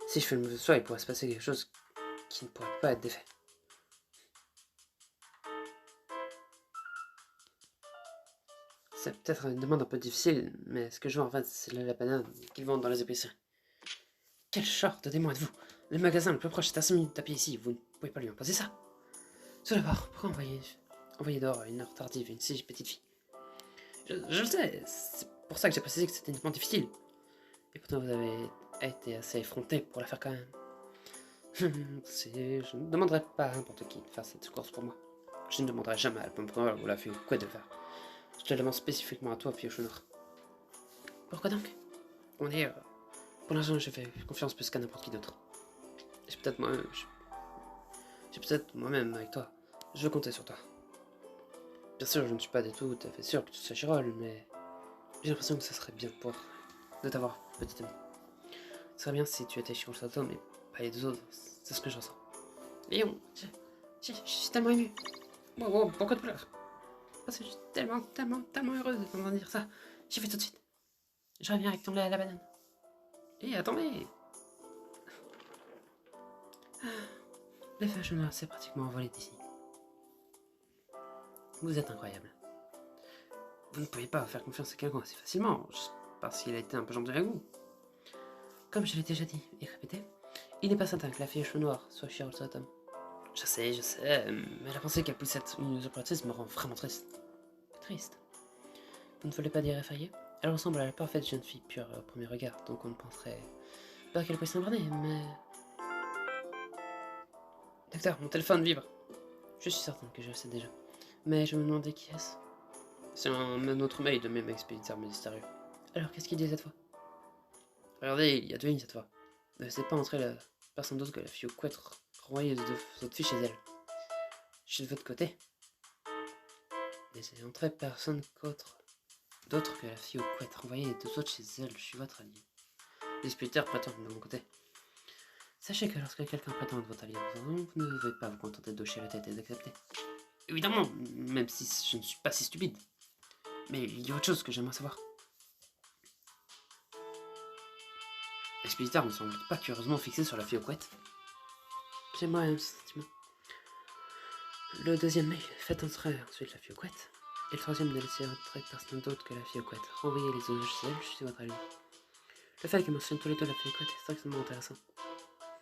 Si je fais le mauvais choix, il pourrait se passer quelque chose qui ne pourrait pas être défait. C'est peut-être une demande un peu difficile, mais ce que je veux en fait, c'est la banane qu'ils vendent dans les épiceries. Quel genre de démon êtes-vous? Le magasin le plus proche est à 5 minutes à pied ici, vous ne pouvez pas lui imposer ça. Tout d'abord, pourquoi envoyer dehors à une heure tardive une si petite fille? Je le sais, c'est pour ça que j'ai précisé que c'était une demande difficile. Et pourtant vous avez été assez effronté pour la faire quand même. Je ne demanderai pas à n'importe qui de faire cette course pour moi. Je ne demanderai jamais à la pomme ou la fille quoi de le faire. Je te demande spécifiquement à toi, fille au cheveux noirs. Pourquoi donc? On est... pour l'instant, je fais confiance plus qu'à n'importe qui d'autre. J'ai peut-être moi-même avec toi. Je veux compter sur toi. Bien sûr, je ne suis pas du tout à fait sûr que tu sois Chirol, mais j'ai l'impression que ça serait bien de t'avoir, petite amie. Ce serait bien si tu étais Chirol Sato, mais pas les deux autres. C'est ce que je ressens. Léon, je suis tellement ému. Wow, pourquoi tu pleures? Parce que je suis tellement heureuse de t'entendre dire ça. J'y vais tout de suite. Je reviens avec ton lait à la banane. Hé, attendez! Les fâches noires s'est pratiquement envolé d'ici. Vous êtes incroyable. Vous ne pouvez pas faire confiance à quelqu'un assez facilement, juste parce qu'il a été un peu gentil avec vous. Comme je l'ai déjà dit et répété, il n'est pas certain que la fille aux cheveux noirs soit Cheryl Sutton. Je sais, mais la pensée qu'elle puisse être une usurpatrice me rend vraiment triste. Triste. Vous ne voulez pas dire effrayée? Elle ressemble à la parfaite jeune fille pure au premier regard, donc on ne penserait pas qu'elle puisse s'incarner, mais... Docteur, mon téléphone vibre. Je suis certain que je le sais déjà. Mais je me demandais qui est-ce. C'est un autre mail de même expéditeur mystérieux. Alors, qu'est-ce qu'il dit cette fois? Regardez, il y a 2 lignes cette fois. Ne laissez pas entrer la personne d'autre que la fille aux couettes renvoyée de votre fille chez elle. Je suis de votre côté. Laissez entrer personne d'autre que la fille aux couettes. Renvoyez les deux autres chez elle, je suis votre allié. Les disputeurs prétendent de mon côté. Sachez que lorsque quelqu'un prétend de votre alliance, vous ne devez pas vous contenter d'hocher la tête et d'accepter. Évidemment, même si je ne suis pas si stupide. Mais il y a autre chose que j'aimerais savoir. L'expéditeur ne semble pas curieusement fixé sur la fille aux couettes. J'ai moi-même ce sentiment. Le deuxième mail, faites entrer ensuite la fille aux couettes. Et le troisième, ne laissez entrer personne d'autre que la fille aux couettes. Renvoyez les autres chez elle, je suis votre allié. Le fait qu'ils mentionnent tous les deux la fille aux couettes est extrêmement intéressant.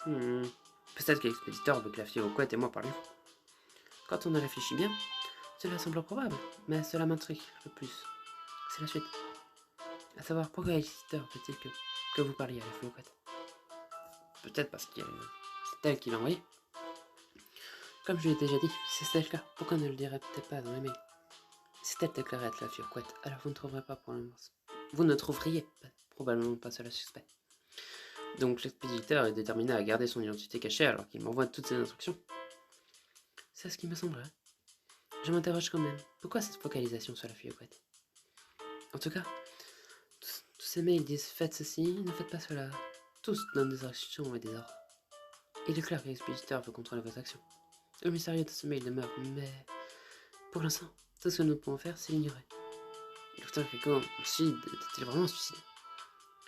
Peut-être que l'expéditeur veut que la fille aux couettes et moi parlions. Quand on y réfléchit bien, cela semble probable, mais cela m'intrigue le plus. C'est la suite. À savoir, pourquoi l'expéditeur veut-il que vous parliez à la fille aux couettes? Peut-être parce que c'est elle qui l'a envoyé. Comme je l'ai déjà dit, si c'était le cas, pourquoi ne le dirait peut-être pas dans les mails? Si elle déclarait être la fille aux couettes, alors vous ne trouverez pas probablement... Vous ne trouveriez probablement pas cela suspect. Donc l'expéditeur est déterminé à garder son identité cachée alors qu'il m'envoie toutes ses instructions. C'est ce qui me semblerait. Je m'interroge quand même. Pourquoi cette focalisation sur la fille aux couettes? En tout cas, tous ces mails disent faites ceci, ne faites pas cela. Tous donnent des instructions et des ordres. Il est clair que l'expéditeur veut contrôler vos actions. Le mystérieux de ce mail demeure, mais pour l'instant, tout ce que nous pouvons faire, c'est l'ignorer. Le docteur Rico, suicide, était-il vraiment un suicide?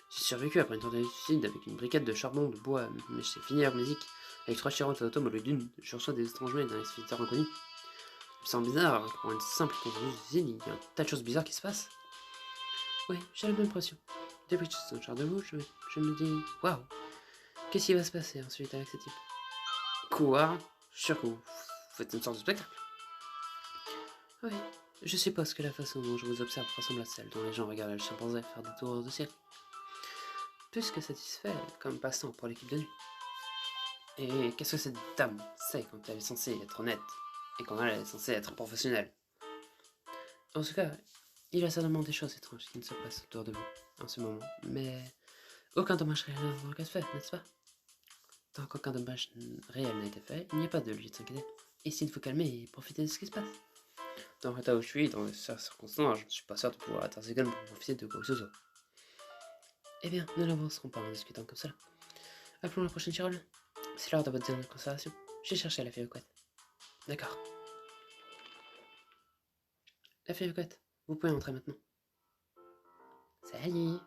J'ai survécu après une tentative de suicide avec une briquette de charbon, de bois, mais j'ai fini la musique avec 3 chirotes autotomes au lieu d'une. Je reçois des étranges mails d'un expéditeur inconnu. Ça me semble bizarre, pour une simple tentative de suicide, il y a un tas de choses bizarres qui se passent. Oui, j'ai la même impression. Depuis que je suis en charge de vous, je me dis, waouh, qu'est-ce qui va se passer ensuite avec ce type? Quoi? Je suis sûr que vous faites une sorte de spectacle. Oui, je suppose que la façon dont je vous observe ressemble à celle dont les gens regardent le chimpanzé faire des tours de cirque. Plus que satisfait comme passe-temps pour l'équipe de nuit. Et qu'est-ce que cette dame sait quand elle est censée être honnête et quand elle est censée être professionnelle? En tout cas, il y a certainement des choses étranges qui ne se passent autour de vous en ce moment, mais aucun dommage réel n'a été fait, n'est-ce pas? Tant qu'aucun dommage réel n'a été fait, il n'y a pas de lieu de s'inquiéter. Essayez de vous calmer et profiter de ce qui se passe. Dans l'état où je suis, dans ces circonstances, je ne suis pas sûr de pouvoir atteindre ces guns pour profiter de quoi que ce soit. Eh bien, nous n'avancerons pas en discutant comme cela. Appelons la prochaine Chirole. C'est l'heure de votre dernière conservation. J'ai cherché la fille aux couettes. D'accord. La fille aux couettes, vous pouvez entrer maintenant. Salut.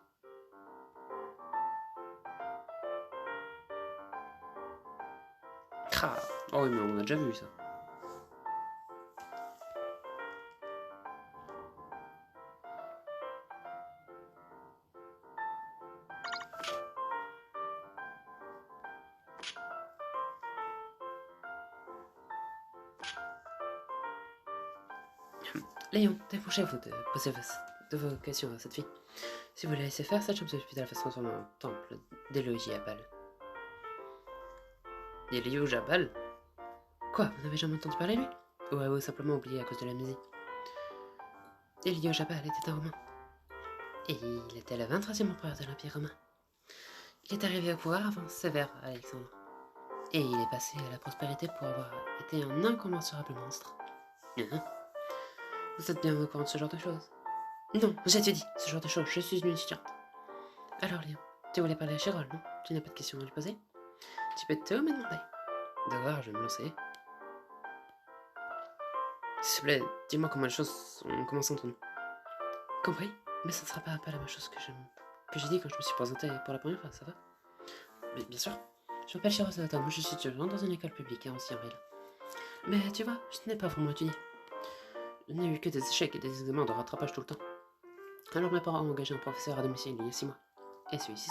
Ah, oh oui, mais on a déjà vu ça. Léon, dépêchez-vous de poser vos questions à cette fille. Si vous la laissez faire, cette chambre d'hôpital va se transformer en temple d'Élogie Jabal. Élogie Jabal? Quoi, vous n'avez jamais entendu parler de lui? Ou avez-vous simplement oublié à cause de la musique? Élogie Jabal était un Romain. Et il était le 23e empereur de l'Empire romain. Il est arrivé au pouvoir avant Sévère Alexandre. Et il est passé à la prospérité pour avoir été un incommensurable monstre. Vous êtes bien au courant de ce genre de choses? Non, j'ai dit ce genre de choses, je suis une étudiante. Alors Léon, tu voulais parler à Chirol, non? Tu n'as pas de questions à lui poser? Tu peux tout me demander. D'accord, je vais me lancer. S'il te plaît, dis-moi comment les choses ont commencé entre nous. Compris? Mais ça ne sera pas la même chose que j'ai dit quand je me suis présenté pour la première fois, ça va? Mais bien sûr. Je m'appelle Chirol Salatom, je suis étudiante dans une école publique à Ancien-Ville. Mais tu vois, je n'ai pas vraiment étudié. Je n'ai eu que des échecs et des examens de rattrapage tout le temps. Alors mes parents ont engagé un professeur à domicile il y a 6 mois. Et celui-ci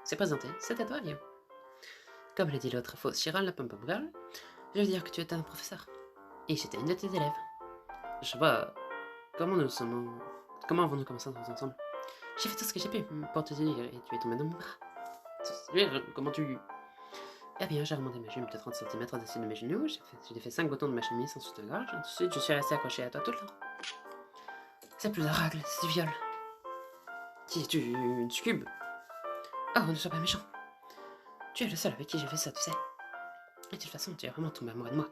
s'est présenté, c'était toi, Léo. Comme l'a dit l'autre fausse Chiral, la pom-pom girl, je veux dire que tu étais un professeur. Et j'étais une de tes élèves. Je sais pas, comment avons-nous commencé à nous ensemble? J'ai fait tout ce que j'ai pu pour te dire et tu es tombé dans mon bras. Comment tu... Eh bien, j'ai remonté ma jupe de 30 cm au-dessus de mes genoux, j'ai défait 5 boutons de ma chemise sans soutien-gorge, ensuite je suis resté accroché à toi tout le temps. C'est plus de règle, c'est du viol. Qui es-tu, une succube? Oh, ne sois pas méchant. Tu es le seul avec qui j'ai fait ça, tu sais. Et de toute façon, tu es vraiment tombé amoureux de moi.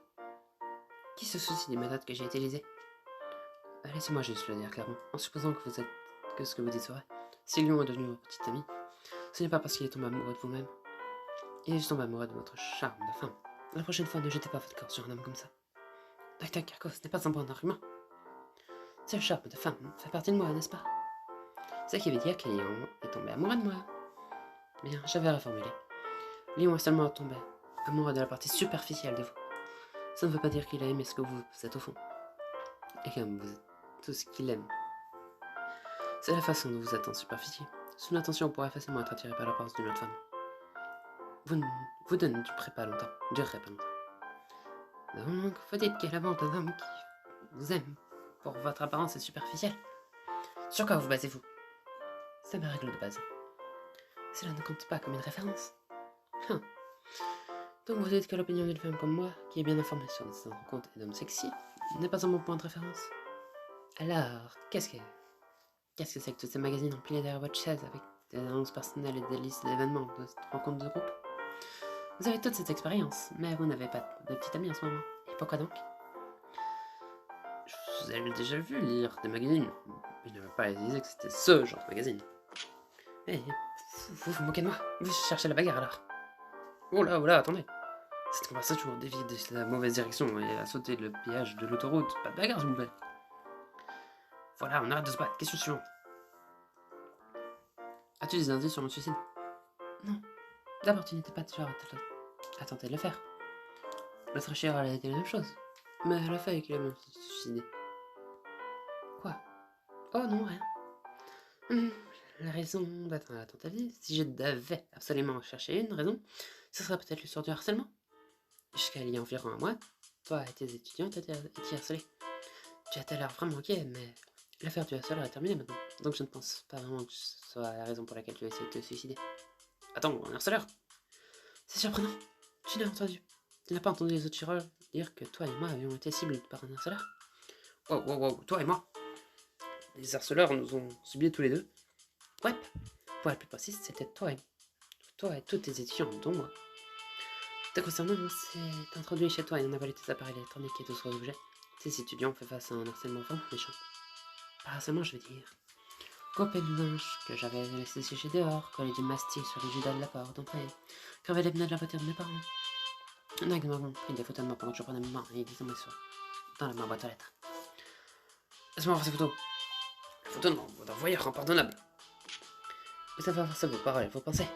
Qui se soucie des méthodes que j'ai utilisées? Laissez-moi juste le dire clairement, en supposant que ce que vous dites soit vrai. Si Lion est devenu votre petite amie, ce n'est pas parce qu'il est tombé amoureux de vous-même. Il est juste tombé amoureux de votre charme de femme. La prochaine fois, ne jetez pas votre corps sur un homme comme ça. Docteur Kirko, ce n'est pas un bon argument. Ce charme de femme fait partie de moi, n'est-ce pas? Ce qui veut dire que Lion est tombé amoureux de moi. Bien, je vais reformuler. Lion est seulement tombé amoureux de la partie superficielle de vous. Ça ne veut pas dire qu'il a aimé ce que vous êtes au fond. Et comme vous êtes tout ce qu'il aime. C'est la façon dont vous êtes en superficie. Son attention pourrait facilement être attirée par la parole d'une autre femme. Vous ne durerez pas longtemps. Donc, vous dites qu'il y a la bande d'un homme qui vous aime pour votre apparence est superficielle. Sur quoi vous basez-vous? C'est ma règle de base. Cela ne compte pas comme une référence. Hum. Donc vous dites que l'opinion d'une femme comme moi, qui est bien informée sur des rencontres et d'hommes sexy, n'est pas un bon point de référence. Alors, qu'est-ce que c'est que tous ces magazines empilés derrière votre chaise avec des annonces personnelles et des listes d'événements, de rencontres de groupe? Vous avez toute cette expérience, mais vous n'avez pas de petite amie en ce moment. Et pourquoi donc? Je vous ai déjà vu lire des magazines. Il ne m'a pas dit que c'était ce genre de magazine. Mais vous vous moquez de moi. Vous cherchez la bagarre alors. Oh là, attendez. Cette conversation dévie de la mauvaise direction et a sauté le péage de l'autoroute. Pas de bagarre, s'il vous plaît. Voilà, on arrête de se battre. Question suivante. As-tu des indices sur mon suicide? Non. D'abord, tu n'étais pas toujours à tenter de le faire. L'autre chien a été la même chose. Mais elle a fait qu'il a même se suicider. Quoi? Oh non, rien. La raison d'être à la tentative, si je devais absolument chercher une raison, ce serait peut-être l'histoire du harcèlement. Jusqu'à il y a environ un mois, toi et tes étudiants étaient harcelés. Tu as l'air vraiment inquiet, mais l'affaire du harceleur est terminée maintenant. Donc je ne pense pas vraiment que ce soit la raison pour laquelle tu as essayé de te suicider. Attends, un harceleur? C'est surprenant. Tu n'as pas entendu les autres tireurs dire que toi et moi avions été ciblés par un harceleur? Wow, toi et moi? Les harceleurs nous ont ciblés tous les deux? Ouais, pour être plus précis, c'était toi et tous tes étudiants, dont moi. Te concernant, on s'est introduit chez toi et on a volé tes appareils électroniques et d'autres objets. Tes étudiants ont fait face à un harcèlement vraiment méchant. Par harcèlement, je veux dire. Couper le linge que j'avais laissé sécher dehors, coller du mastic sur les judas de la porte d'entrée, graver les pneus de la voiture de mes parents. On a également pris des photos de moi pendant que je prenais mes mains et les embrassures dans ma boîte aux lettres. Laisse-moi voir ces photos. Les photos d'un voyeur impardonnable. Vous savez avoir ça vos paroles et vos pensées.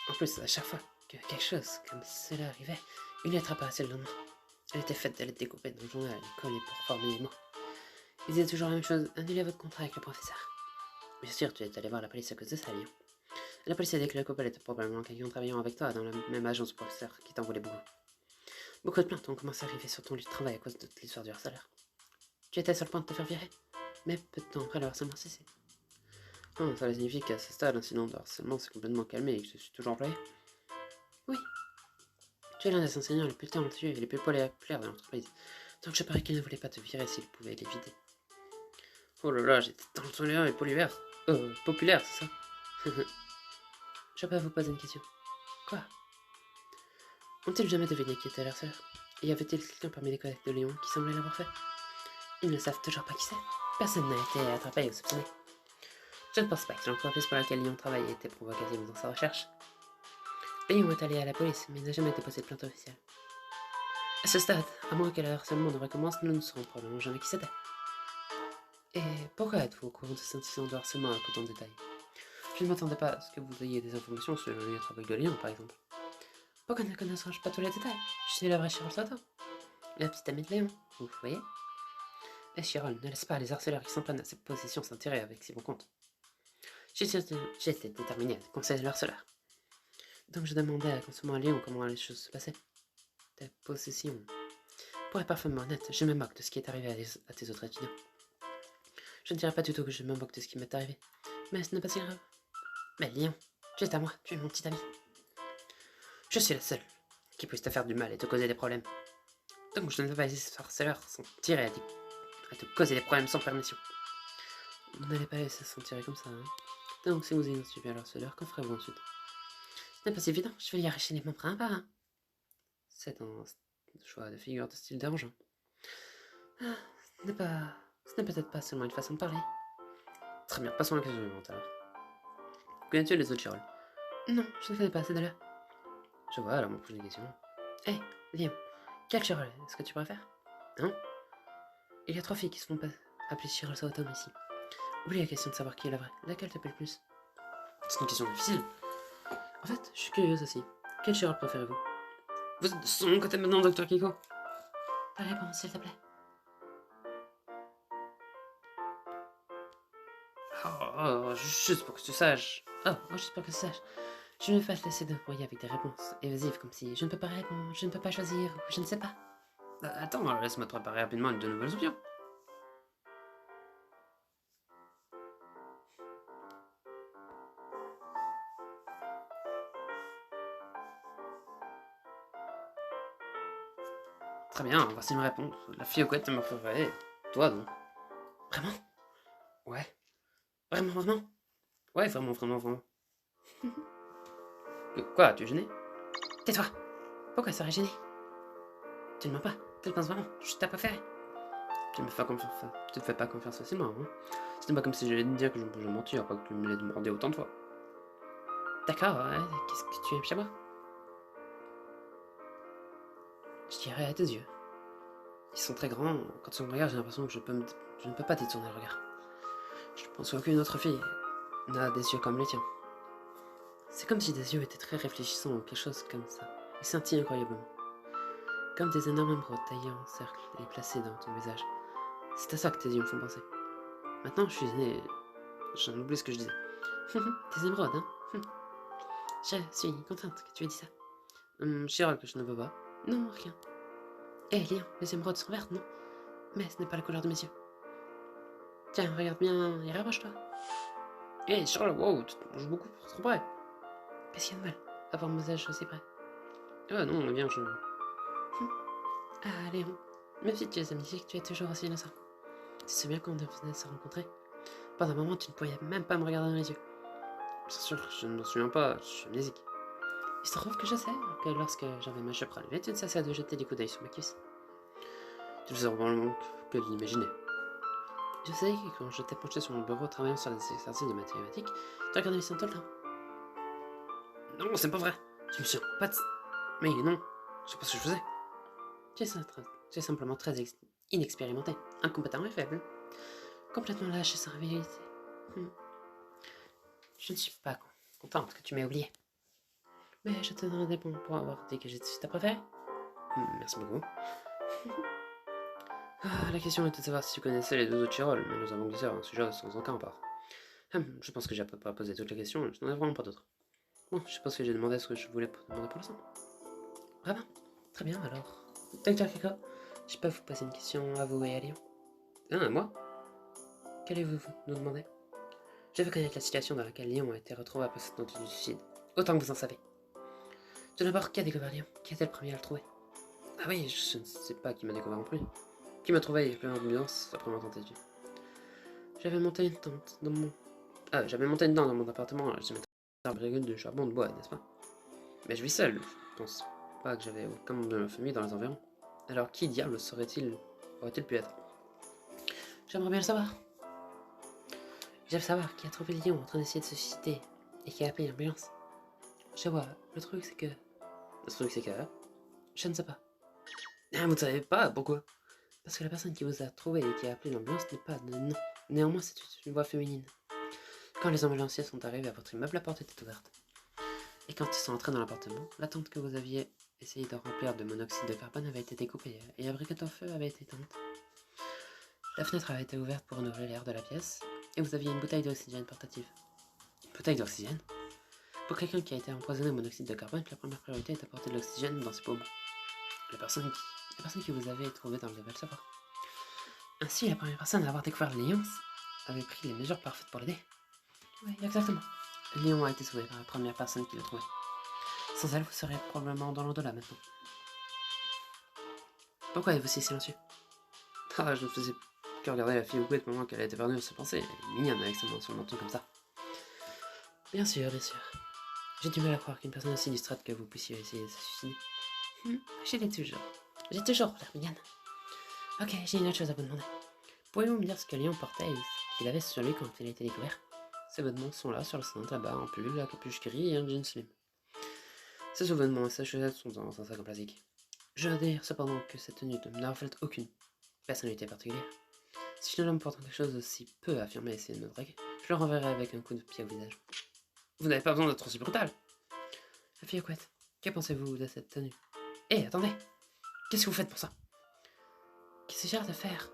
En plus, à chaque fois que quelque chose comme cela arrivait, une lettre apparaissait le lendemain. Elle était faite de lettres découpées dans le journal et collées pour former les mots. Ils disaient toujours la même chose, annulez votre contrat avec le professeur. Bien sûr, tu es allé voir la police à cause de ça, Lyon. La police a dit que le coupable était probablement quelqu'un travaillant avec toi dans la même agence du professeur qui t'en voulait beaucoup. Beaucoup de plaintes ont commencé à arriver sur ton lieu de travail à cause de l'histoire du harceleur. Tu étais sur le point de te faire virer, mais peu de temps après le harcèlement cessé. Ça signifie qu'à ce stade, l'incident de harcèlement s'est complètement calmé et que je suis toujours employé? Oui. Tu es l'un des enseignants les plus talentueux et les plus populaires de l'entreprise, donc je parie qu'il ne voulait pas te virer s'il pouvait l'éviter. Oh là là, j'étais talentueux et populaire, c'est ça? Je peux vous poser une question. Quoi? Ont-ils jamais deviné qui était leur sœur? Et y avait-il quelqu'un parmi les collègues de Léon qui semblait l'avoir fait? Ils ne savent toujours pas qui c'est. Personne n'a été attrapé ou soupçonné. Je ne pense pas que l'entreprise pour laquelle Léon travaille ait été provocative dans sa recherche. Léon est allé à la police, mais il n'a jamais déposé de plainte officielle. À ce stade, à moins que le harcèlement ne recommence, nous ne saurons probablement jamais qui c'était. Et pourquoi êtes-vous au courant de cet incident de harcèlement à autant de détails? Je ne m'attendais pas à ce que vous ayez des informations sur le lieu de travail de Léon, par exemple. Pourquoi ne connaissons-je pas tous les détails? Je suis la vraie Chirol Soto, la petite amie de Léon, vous voyez? Et Chirol, ne laisse pas les harceleurs qui s'en prennent à cette position s'intéresser avec si bon compte. J'étais déterminé à conseiller le harceleur. Donc je demandais à consommer Léon comment les choses se passaient. Ta possession. Pour être parfaitement honnête, je me moque de ce qui est arrivé à tes autres étudiants. Je ne dirais pas du tout que je me moque de ce qui m'est arrivé, mais ce n'est pas si grave. Mais Léon, tu es à moi, tu es mon petit ami. Je suis la seule qui puisse te faire du mal et te causer des problèmes. Donc je ne vais pas laisser ce harceleur s'en tirer à te causer des problèmes sans permission. Vous n'allez pas laisser s'en tirer comme ça, hein. Donc si vous identifiez le harceleur, qu'en ferez-vous ensuite? Ce n'est pas si évident, je vais y arracher les membres un par un. C'est un choix de figure de style dérangeant. Ah, ce n'est peut-être pas seulement une façon de parler. Très bien, passons à la question suivante alors. Connais-tu les autres Chirol? Non, je ne connais pas, c'est de là. Je vois, alors mon prochaine question. Hé, Liam, quel Chirol est-ce que tu préfères? Hein? Il y a 3 filles qui se font appeler Chirol Sauton ici. Oublie la question de savoir qui est la vraie. Laquelle t'appelle plus? C'est une question difficile. En fait, je suis curieuse aussi. Quel Chirol préférez-vous? Vous êtes de son côté maintenant, Dr. Kiko? Ta réponse, s'il te plaît. Juste pour que tu saches. Juste pour que tu saches. Je ne vais pas te laisser débrouiller avec des réponses évasives comme si je ne peux pas répondre, je ne peux pas choisir, ou je ne sais pas. Attends, laisse-moi te préparer rapidement de nouvelles options. Très bien, voici une réponse. La fille au couette me préférée. Toi donc. Vraiment? Ouais. Vraiment? Ouais, vraiment. Quoi, tu es gêné? Tais-toi! Pourquoi serais gêné? Tu ne mens pas, tu le penses vraiment, je suis ta préférée. Tu ne me fais tu te fais pas confiance facilement, hein? Ce n'est pas comme si j'allais te dire que je peux mentir, pas que tu me l'aies demandé autant de fois. D'accord, ouais, qu'est-ce que tu aimes chez moi? Je dirais à tes yeux. Ils sont très grands, quand tu me regardes, j'ai l'impression que je ne peux pas détourner le regard. Je pense qu'aucune autre fille n'a des yeux comme les tiens. C'est comme si tes yeux étaient très réfléchissants ou quelque chose comme ça. Ils scintillent incroyablement. Comme des énormes émeraudes taillées en cercle et placées dans ton visage. C'est à ça que tes yeux me font penser. Maintenant, je suis né. J'en oublie ce que je disais. Des émeraudes, hein? Je suis contente que tu aies dit ça. Chirol, que je ne veux pas. Non, rien. Eh, Liam, les émeraudes sont vertes, non? Mais ce n'est pas la couleur de mes yeux. Tiens, regarde bien et rapproche-toi. Eh, Chirol, wow, tu te manges beaucoup pour trop près. Qu'est-ce qu'il y a de mal avoir mon visage aussi près? Ah non, bien, je... Ah, Léon, même si tu es amnésique, tu es toujours aussi innocent. Tu sais bien qu'on venait de se rencontrer. Pendant un moment, tu ne pouvais même pas me regarder dans les yeux. Bien sûr, je ne m'en souviens pas, je suis amnésique. Il se trouve que je sais que lorsque j'avais ma jupe relevée, tu ne cessais de jeter des coups d'œil sur ma cuisse. Tu le sais probablement que de l'imaginer. Je sais que quand j'étais penché sur mon bureau travaillant sur les exercices de mathématiques, tu regardais mes seins tout le temps. Non, c'est pas vrai. Je me suis pas... Mais non, je sais pas ce que je faisais. Tu es simplement très inexpérimenté, incompétent et faible. Complètement lâche et sans réveillité. Je ne suis pas contente que tu m'aies oublié. Mais je te donne des bons pour avoir dit que j'étais ta préférée. Merci beaucoup. La question était de savoir si tu connaissais les deux autres Chirol, mais nous avons glissé un sujet sans aucun part. Je pense que j'ai pas posé toutes les questions, je n'en ai vraiment pas d'autres. Bon, je suppose que j'ai demandé ce que je voulais demander pour l'instant. Vraiment? Très bien, alors. Docteur Kiko, je peux vous poser une question à vous et à Léon? À moi? Qu'allez-vous nous demander? Je veux connaître la situation dans laquelle Léon a été retrouvé après cette tentative de suicide. Autant que vous en savez. Tout d'abord, qui a découvert Léon? Qui était le premier à le trouver? Ah oui, je ne sais pas qui m'a découvert non plus. Qui m'a trouvé avec plein d'ambulance après ma tentative. J'avais monté une tente dans mon... j'avais monté une tente dans mon appartement, j'ai mis un brigade de charbon de bois, n'est-ce pas? Mais je vis seul, je pense pas que j'avais aucun membre de ma famille dans les environs. Alors qui diable aurait-il pu être? J'aimerais bien le savoir. J'aime savoir qui a trouvé Léon en train d'essayer de se suicider et qui a appelé l'ambulance. Je vois, le truc c'est que... Je ne sais pas. Ah, vous ne savez pas, pourquoi? Parce que la personne qui vous a trouvé et qui a appelé l'ambulance n'est pas de nom. Néanmoins, c'est une voix féminine. Quand les ambulanciers sont arrivés à votre immeuble, la porte était ouverte. Et quand ils sont entrés dans l'appartement, la tente que vous aviez essayé de remplir de monoxyde de carbone avait été découpée et la briquette au feu avait été éteinte. La fenêtre avait été ouverte pour renouveler l'air de la pièce et vous aviez une bouteille d'oxygène portative. Une bouteille d'oxygène? Pour quelqu'un qui a été empoisonné au monoxyde de carbone, la première priorité est d'apporter de l'oxygène dans ses poumons. La personne que vous avez trouvée dans le level savoir. Ainsi, la première personne à avoir découvert Léon avait pris les mesures parfaites pour l'aider. Oui, exactement. Léon a été sauvé par la première personne qui l'a trouvé. Sans elle, vous seriez probablement dans l'au-delà maintenant. Pourquoi êtes-vous si silencieux? Je ne faisais que regarder la fille au bout moment qu'elle a été perdue de se penser. Elle est mignonne avec sa main sur le menton comme ça. Bien sûr. J'ai du mal à croire qu'une personne aussi distraite que vous puissiez essayer de se suicider. J'y l'ai toujours. J'ai toujours l'air mignonne. Ok, j'ai une autre chose à vous demander. Pouvez-vous me dire ce que Léon portait et ce qu'il avait sur lui quand il a été découvert? Ces vêtements sont là sur le cintre, là-bas, un pull, la capuche gris et un jean slim. Ces sous-vêtements et ses chaussettes sont dans un sac en plastique. Je veux dire cependant que cette tenue ne reflète aucune personnalité particulière. Si un homme portant quelque chose aussi peu affirmé essaie de me draguer, je le renverrai avec un coup de pied au visage. Vous n'avez pas besoin d'être aussi brutal. La fille au couette, que pensez-vous de cette tenue? Hé, attendez! Qu'est-ce que vous faites pour ça? Qu'est-ce que j'ai de faire?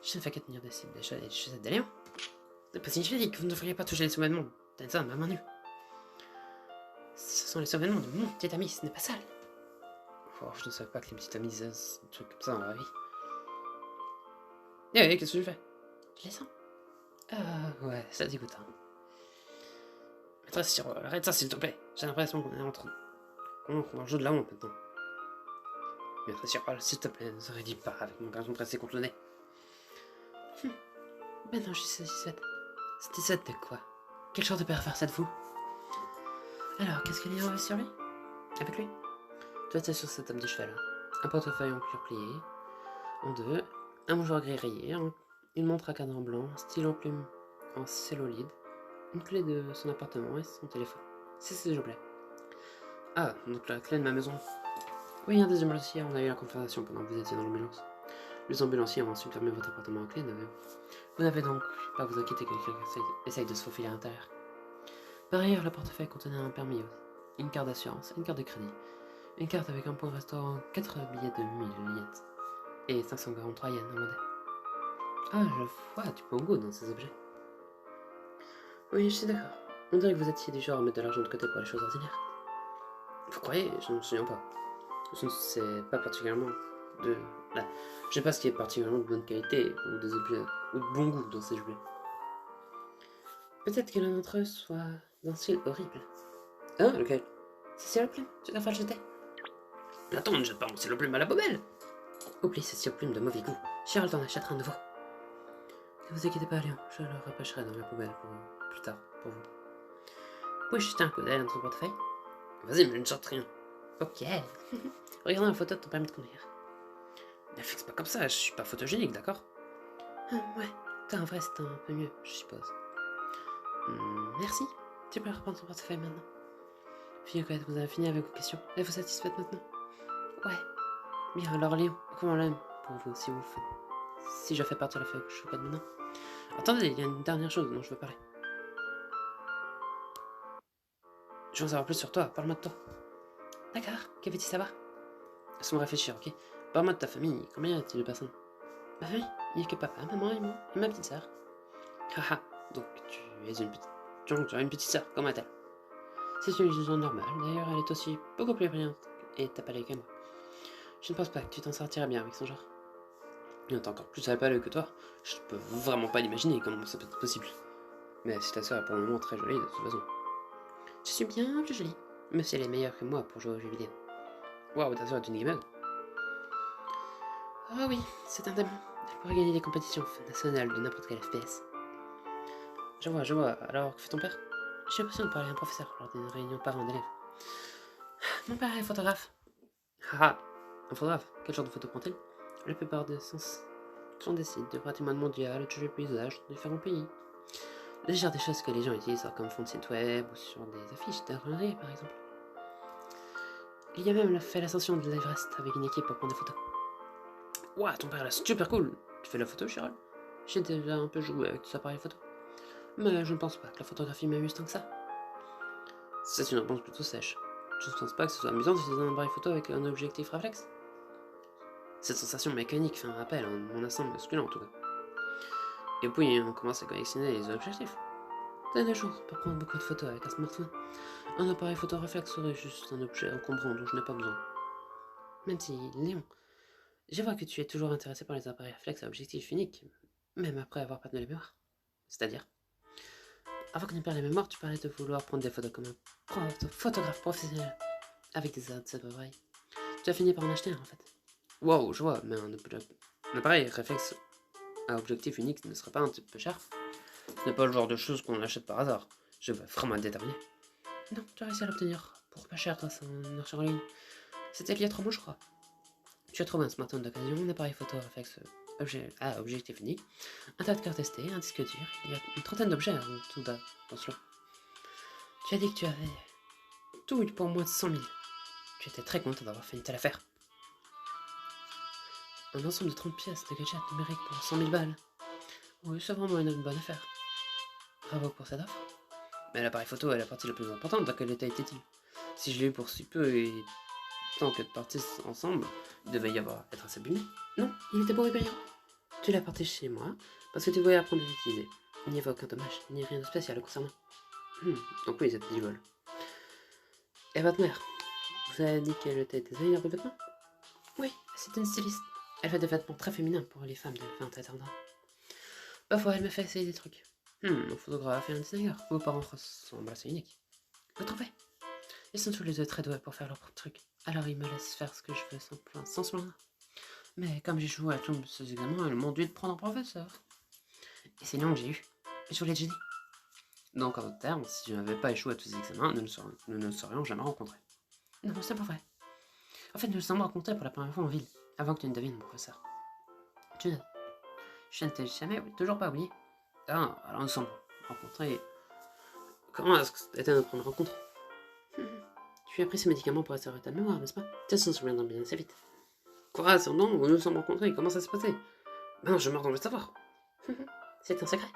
Je ne fais que tenir des cibles des chaussettes de Léon. C'est pas significatif que vous ne devriez pas toucher les sous-vêtements d'un homme à main nue. Ce sont les sous-vêtements de mon petit ami, ce n'est pas sale. Oh, je ne savais pas que les petites amies disaient un truc comme ça dans la vie. Eh, qu'est-ce que je fais? Je les sens. Ouais, ça dégoûte. Hein. Maîtresse Sirol, arrête ça s'il te plaît. J'ai l'impression qu'on est en train dans le jeu de la honte maintenant. Maîtresse Sirol, s'il te plaît, ne se raidis pas avec mon garçon pressé contre le nez. Ben non, je suis satisfaite. Satisfaite de quoi? Quel genre de pervers êtes-vous? Alors, qu'est-ce qu'il y a sur lui? Avec lui? Toi, t'es sur cette table de cheval. Un portefeuille en cuir plié, en deux, un mouchoir gris rayé, une montre à cadran blanc, un stylo plume en cellulite, une clé de son appartement et son téléphone. C'est s'il vous plaît. Ah, donc la clé de ma maison. Oui, un des ambulanciers, on a eu la conversation pendant que vous étiez dans l'ambulance. Les ambulanciers ont ensuite fermé votre appartement à clé, vous n'avez donc pas à vous inquiéter que quelqu'un essaye de se faufiler à l'intérieur. Par ailleurs, le portefeuille contenait un permis, une carte d'assurance, une carte de crédit, une carte avec un point restaurant, 4 billets de 1000 yens et 543 yens en monnaie. Ah, je vois du bon goût dans ces objets. Oui, je suis d'accord. On dirait que vous étiez du genre à mettre de l'argent de côté pour les choses ordinaires. Vous croyez? Je ne me souviens pas. Je ne sais pas particulièrement de... Là, je sais pas ce qui est particulièrement de bonne qualité ou des objets ou de bon goût dans ces objets. Peut-être que l'un d'entre eux soit d'un style horrible. Hein? Lequel? C'est stylo plume, tu devrais le jeter. Attends, ne jette pas mon stylo plume à la poubelle. Oublie ce stylo plume de mauvais goût. Charles t'en achètera un nouveau. Ne vous inquiétez pas, Léon, je le repêcherai dans la poubelle plus tard, pour vous. Puis-je jeter un coup d'œil dans ton portefeuille? Vas-y, mais je ne sorte rien. Ok. Regardons la photo de ton permis de conduire. Ne fixe pas comme ça, je suis pas photogénique, d'accord? Ouais, toi en vrai c'est un peu mieux, je suppose. Merci. Tu peux reprendre ton portefeuille maintenant. Fille, vous avez fini avec vos questions. Êtes-vous satisfaite maintenant? Ouais. Bien, alors Léon, comment l'aime pour vous si je fais partir la fille au chocolat maintenant? Attendez, il y a une dernière chose dont je veux parler. Je veux en savoir plus sur toi, parle-moi de toi. D'accord, que veux-tu savoir? Laisse-moi réfléchir, ok? Parle-moi de ta famille, combien y a-t-il de personnes? Ma famille, il n'y a que papa, maman et moi, et ma petite sœur. Haha, donc tu es une petite... Tu as une petite sœur, comment est-elle? C'est une chose normale, d'ailleurs elle est aussi beaucoup plus brillante et tapalée que moi. Je ne pense pas que tu t'en sortiras bien avec son genre. Il est encore plus tapalée que toi, je peux vraiment pas l'imaginer comment ça peut être possible. Mais si ta sœur est pour le moment très jolie de toute façon. Je suis bien plus jolie, mais si elle est meilleure que moi pour jouer aux jeux vidéo. Waouh, ta sœur est une gameuse. Oh oui, c'est un démon. Elle pourrait gagner des compétitions nationales de n'importe quel FPS. Je vois. Alors, que fait ton père? J'ai l'impression de parler à un professeur lors d'une réunion parents d'élèves. Mon père est photographe. Haha, un photographe? Quel genre de photo prend-il? La plupart des sens sont des sites de patrimoine mondial, de jeux paysages dans différents pays. Les genres des choses que les gens utilisent comme fond de site web ou sur des affiches d'ingénierie par exemple. Il y a même fait l'ascension de l'Everest avec une équipe pour prendre des photos. Ouah, ton père est super cool! Tu fais la photo, Chiral? J'ai déjà un peu joué avec tout appareil photo. Mais je ne pense pas que la photographie m'amuse tant que ça. C'est une réponse plutôt sèche. Je ne pense pas que ce soit amusant d'utiliser un appareil photo avec un objectif réflexe. Cette sensation mécanique fait un rappel à mon instinct masculin en tout cas. Et puis on commence à collectionner les objectifs. T'as des choses pour prendre beaucoup de photos avec un smartphone. Un appareil photo réflexe serait juste un objet encombrant dont je n'ai pas besoin. Même si, Léon, je vois que tu es toujours intéressé par les appareils réflexes à objectif unique, même après avoir perdu la mémoire. C'est-à-dire, avant que ne perde la mémoire, tu parlais de vouloir prendre des photos comme un photographe professionnel avec des appareils. Tu as fini par en acheter un en fait. Wow, je vois, mais un appareil réflexe à objectif unique ne serait pas un petit peu cher? Ce n'est pas le genre de choses qu'on achète par hasard. Je veux vraiment être déterminé. Non, tu as réussi à l'obtenir pour pas cher grâce à un marché en ligne. C'était il y a 3 mois, je crois. Tu as trouvé un smartphone d'occasion, un appareil photo réflexe objectif unique, un tas de cartes SD, un disque dur, il y a une trentaine d'objets en tout dans ce lot. Tu as dit que tu avais tout pour moins de 100 000. Tu étais très content d'avoir fait une telle affaire. Un ensemble de 30 pièces de gadgets numériques pour 100 000 balles. Oui, c'est vraiment une bonne affaire. Bravo pour cette offre. Mais l'appareil photo est la partie la plus importante, dans quel état était-il? Si je l'ai eu pour si peu et tant que de parties ensemble, il devait y être assez abîmé. Non, il était beau et brillant. Tu l'as porté chez moi, parce que tu voulais apprendre à l'utiliser. Il n'y avait aucun dommage, ni rien de spécial le concernant. Donc oui, c'est petit vol. Et votre mère? Vous avez dit qu'elle était designer de vêtements? Oui, c'est une styliste. Elle fait des vêtements très féminins pour les femmes de 20 à 30 ans. Parfois, elle me fait essayer des trucs. Un photographe et un designer. Vos parents ressemblent assez uniques. Vous trouvez? Ils sont tous les deux très doués pour faire leurs propres trucs. Alors ils me laissent faire ce que je veux sans se plaindre. Mais comme j'ai joué à tous ces examens, ils m'ont dû prendre un professeur. Et c'est le nom que j'ai eu. Je vous l'ai déjà dit. Donc en d'autres termes, si je n'avais pas échoué à tous ces examens, nous ne serions jamais rencontrés. Non, c'est pas vrai. En fait, nous nous sommes rencontrés pour la première fois en ville, avant que tu ne devines mon professeur. Je ne t'ai jamais, toujours pas oublié. Ah, alors nous sommes rencontrés. Comment est-ce que c'était notre première rencontre? Tu as pris ces médicaments pour assurer ta mémoire, n'est-ce pas? Tu s'en souviendra bien assez vite. Quoi, non, nous nous sommes rencontrés, comment ça s'est passé? Ben, je meurs d'envie de savoir. C'est un secret.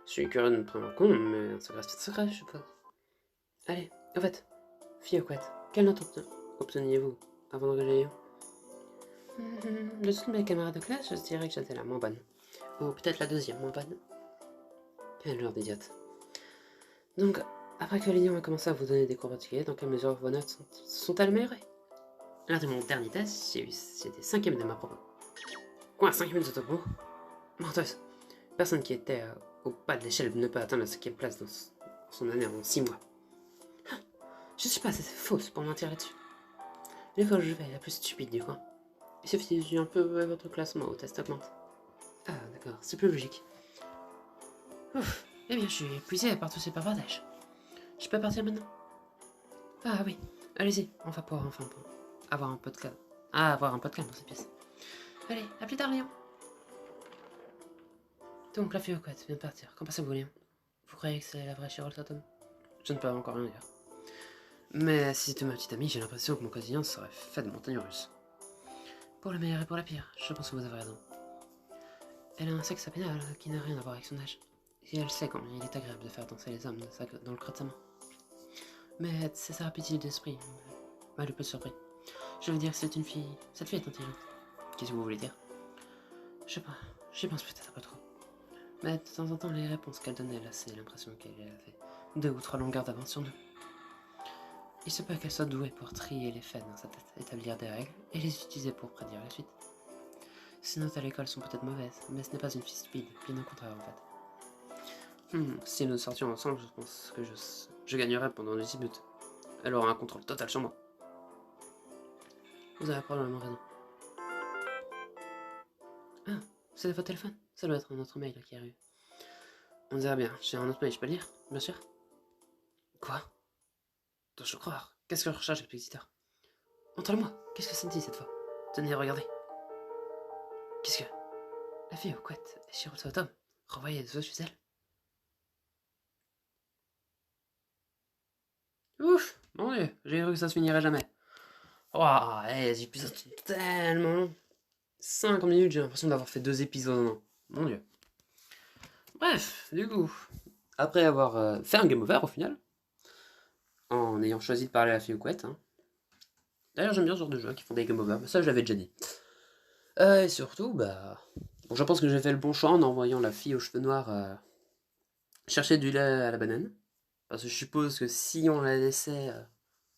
Je suis curieux de me prendre en compte, mais un secret c'est un secret, je suppose. Allez, en fait, fille au couette, quelle note obteniez-vous avant d'engager De toutes mes camarades de classe, je dirais que j'étais la moins bonne. Ou peut-être la deuxième moins bonne. Quel genre d'idiote. Donc, après que Léon a commencé à vous donner des cours particuliers, dans quelle mesure vos notes sont-elles améliorées? Lors de mon dernier test, j'étais 5ème de ma promo. Quoi, 5ème de ta promo? Menteuse. Personne qui était au bas de l'échelle ne peut atteindre la 5ème place dans son année en 6 mois. Je suis pas assez fausse pour mentir là-dessus. L'école où je vais est la plus stupide du coin. Il suffit de un peu votre classement au test augmente. Ah, d'accord, c'est plus logique. Ouf, eh bien, je suis épuisée par tous ces bavardages. Je peux partir maintenant? Ah oui, allez-y, on va pouvoir enfin avoir un peu de calme. Ah, avoir un peu de calme dans cette pièce. Allez, à plus tard, Léon. Donc, la fille au couette vient de partir. Qu'en pensez-vous, Léon? Vous croyez que c'est la vraie Cheryl Tatum? Je ne peux encore rien dire. Mais si c'était ma petite amie, j'ai l'impression que mon quotidien serait fait de montagnes russes. Pour le meilleur et pour la pire, je pense que vous avez raison. Elle a un sexe pénal qui n'a rien à voir avec son âge. Et elle sait combien il est agréable de faire danser les hommes dans le creux de sa main. Mais c'est sa rapidité d'esprit m'a le peu surpris. Je veux dire que c'est une fille... Cette fille est intelligente. Qu'est-ce que vous voulez dire? Je sais pas, j'y pense peut-être un peu trop. Mais de temps en temps, les réponses qu'elle donnait laissaient l'impression qu'elle avait 2 ou 3 longueurs d'avance sur nous. Il se peut qu'elle soit douée pour trier les faits dans sa tête, établir des règles et les utiliser pour prédire la suite. Ses notes à l'école sont peut-être mauvaises, mais ce n'est pas une fille stupide, bien au contraire en fait. Si nous sortions ensemble, je pense que je gagnerais pendant le dispute. Elle aura un contrôle total sur moi. Vous avez probablement raison. Ah, c'est votre téléphone? Ça doit être un autre mail qui arrive. On dirait bien, j'ai un autre mail, je peux le lire? Bien sûr. Quoi? Dois-je croire? Qu'est-ce que je recherche depuis si tard? Montre-le-moi, qu'est-ce que ça me dit cette fois? Tenez, regardez. Qu'est-ce que... La fille aux couettes est chez Tom. Renvoyez les autres chez elle. Ouf, mon dieu, j'ai cru que ça se finirait jamais. Waouh, les épisodes sont tellement longs. 5 minutes, j'ai l'impression d'avoir fait 2 épisodes en un. Mon dieu. Bref, du coup, après avoir fait un game over au final, en ayant choisi de parler à la fille aux couettes, hein. D'ailleurs, j'aime bien ce genre de jeux qui font des game over, mais ça, je l'avais déjà dit. Et surtout, bah... Bon, je pense que j'ai fait le bon choix en envoyant la fille aux cheveux noirs chercher du lait à la banane. Parce que je suppose que si on la laissait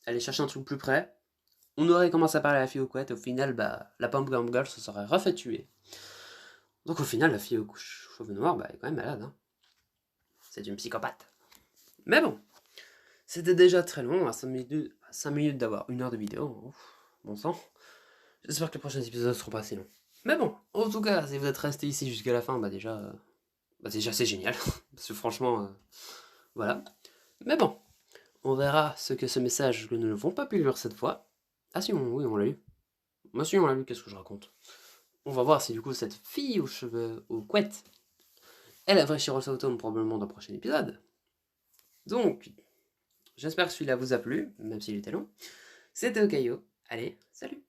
aller chercher un truc plus près, on aurait commencé à parler à la fille aux couettes, et au final, bah, la Pump Girl se serait refait tuer. Donc au final, la fille aux cheveux noirs, bah, elle est quand même malade, hein. C'est une psychopathe. Mais bon, c'était déjà très long, à 5 minutes d'avoir 1 heure de vidéo. Ouf, bon sang. J'espère que les prochains épisodes seront pas assez longs. Mais bon, en tout cas, si vous êtes resté ici jusqu'à la fin, bah déjà c'est génial. Parce que franchement, voilà. Mais bon, on verra ce que ce message que nous ne n'avons pas pu lire cette fois Ah si, oui, on l'a lu. Moi si, on l'a lu, qu'est-ce que je raconte? On va voir si du coup cette fille aux cheveux, aux couettes, elle a vrai Shiro Automne probablement dans le prochain épisode. Donc, j'espère que celui-là vous a plu, même s'il était long. C'était Okayo. Allez, salut!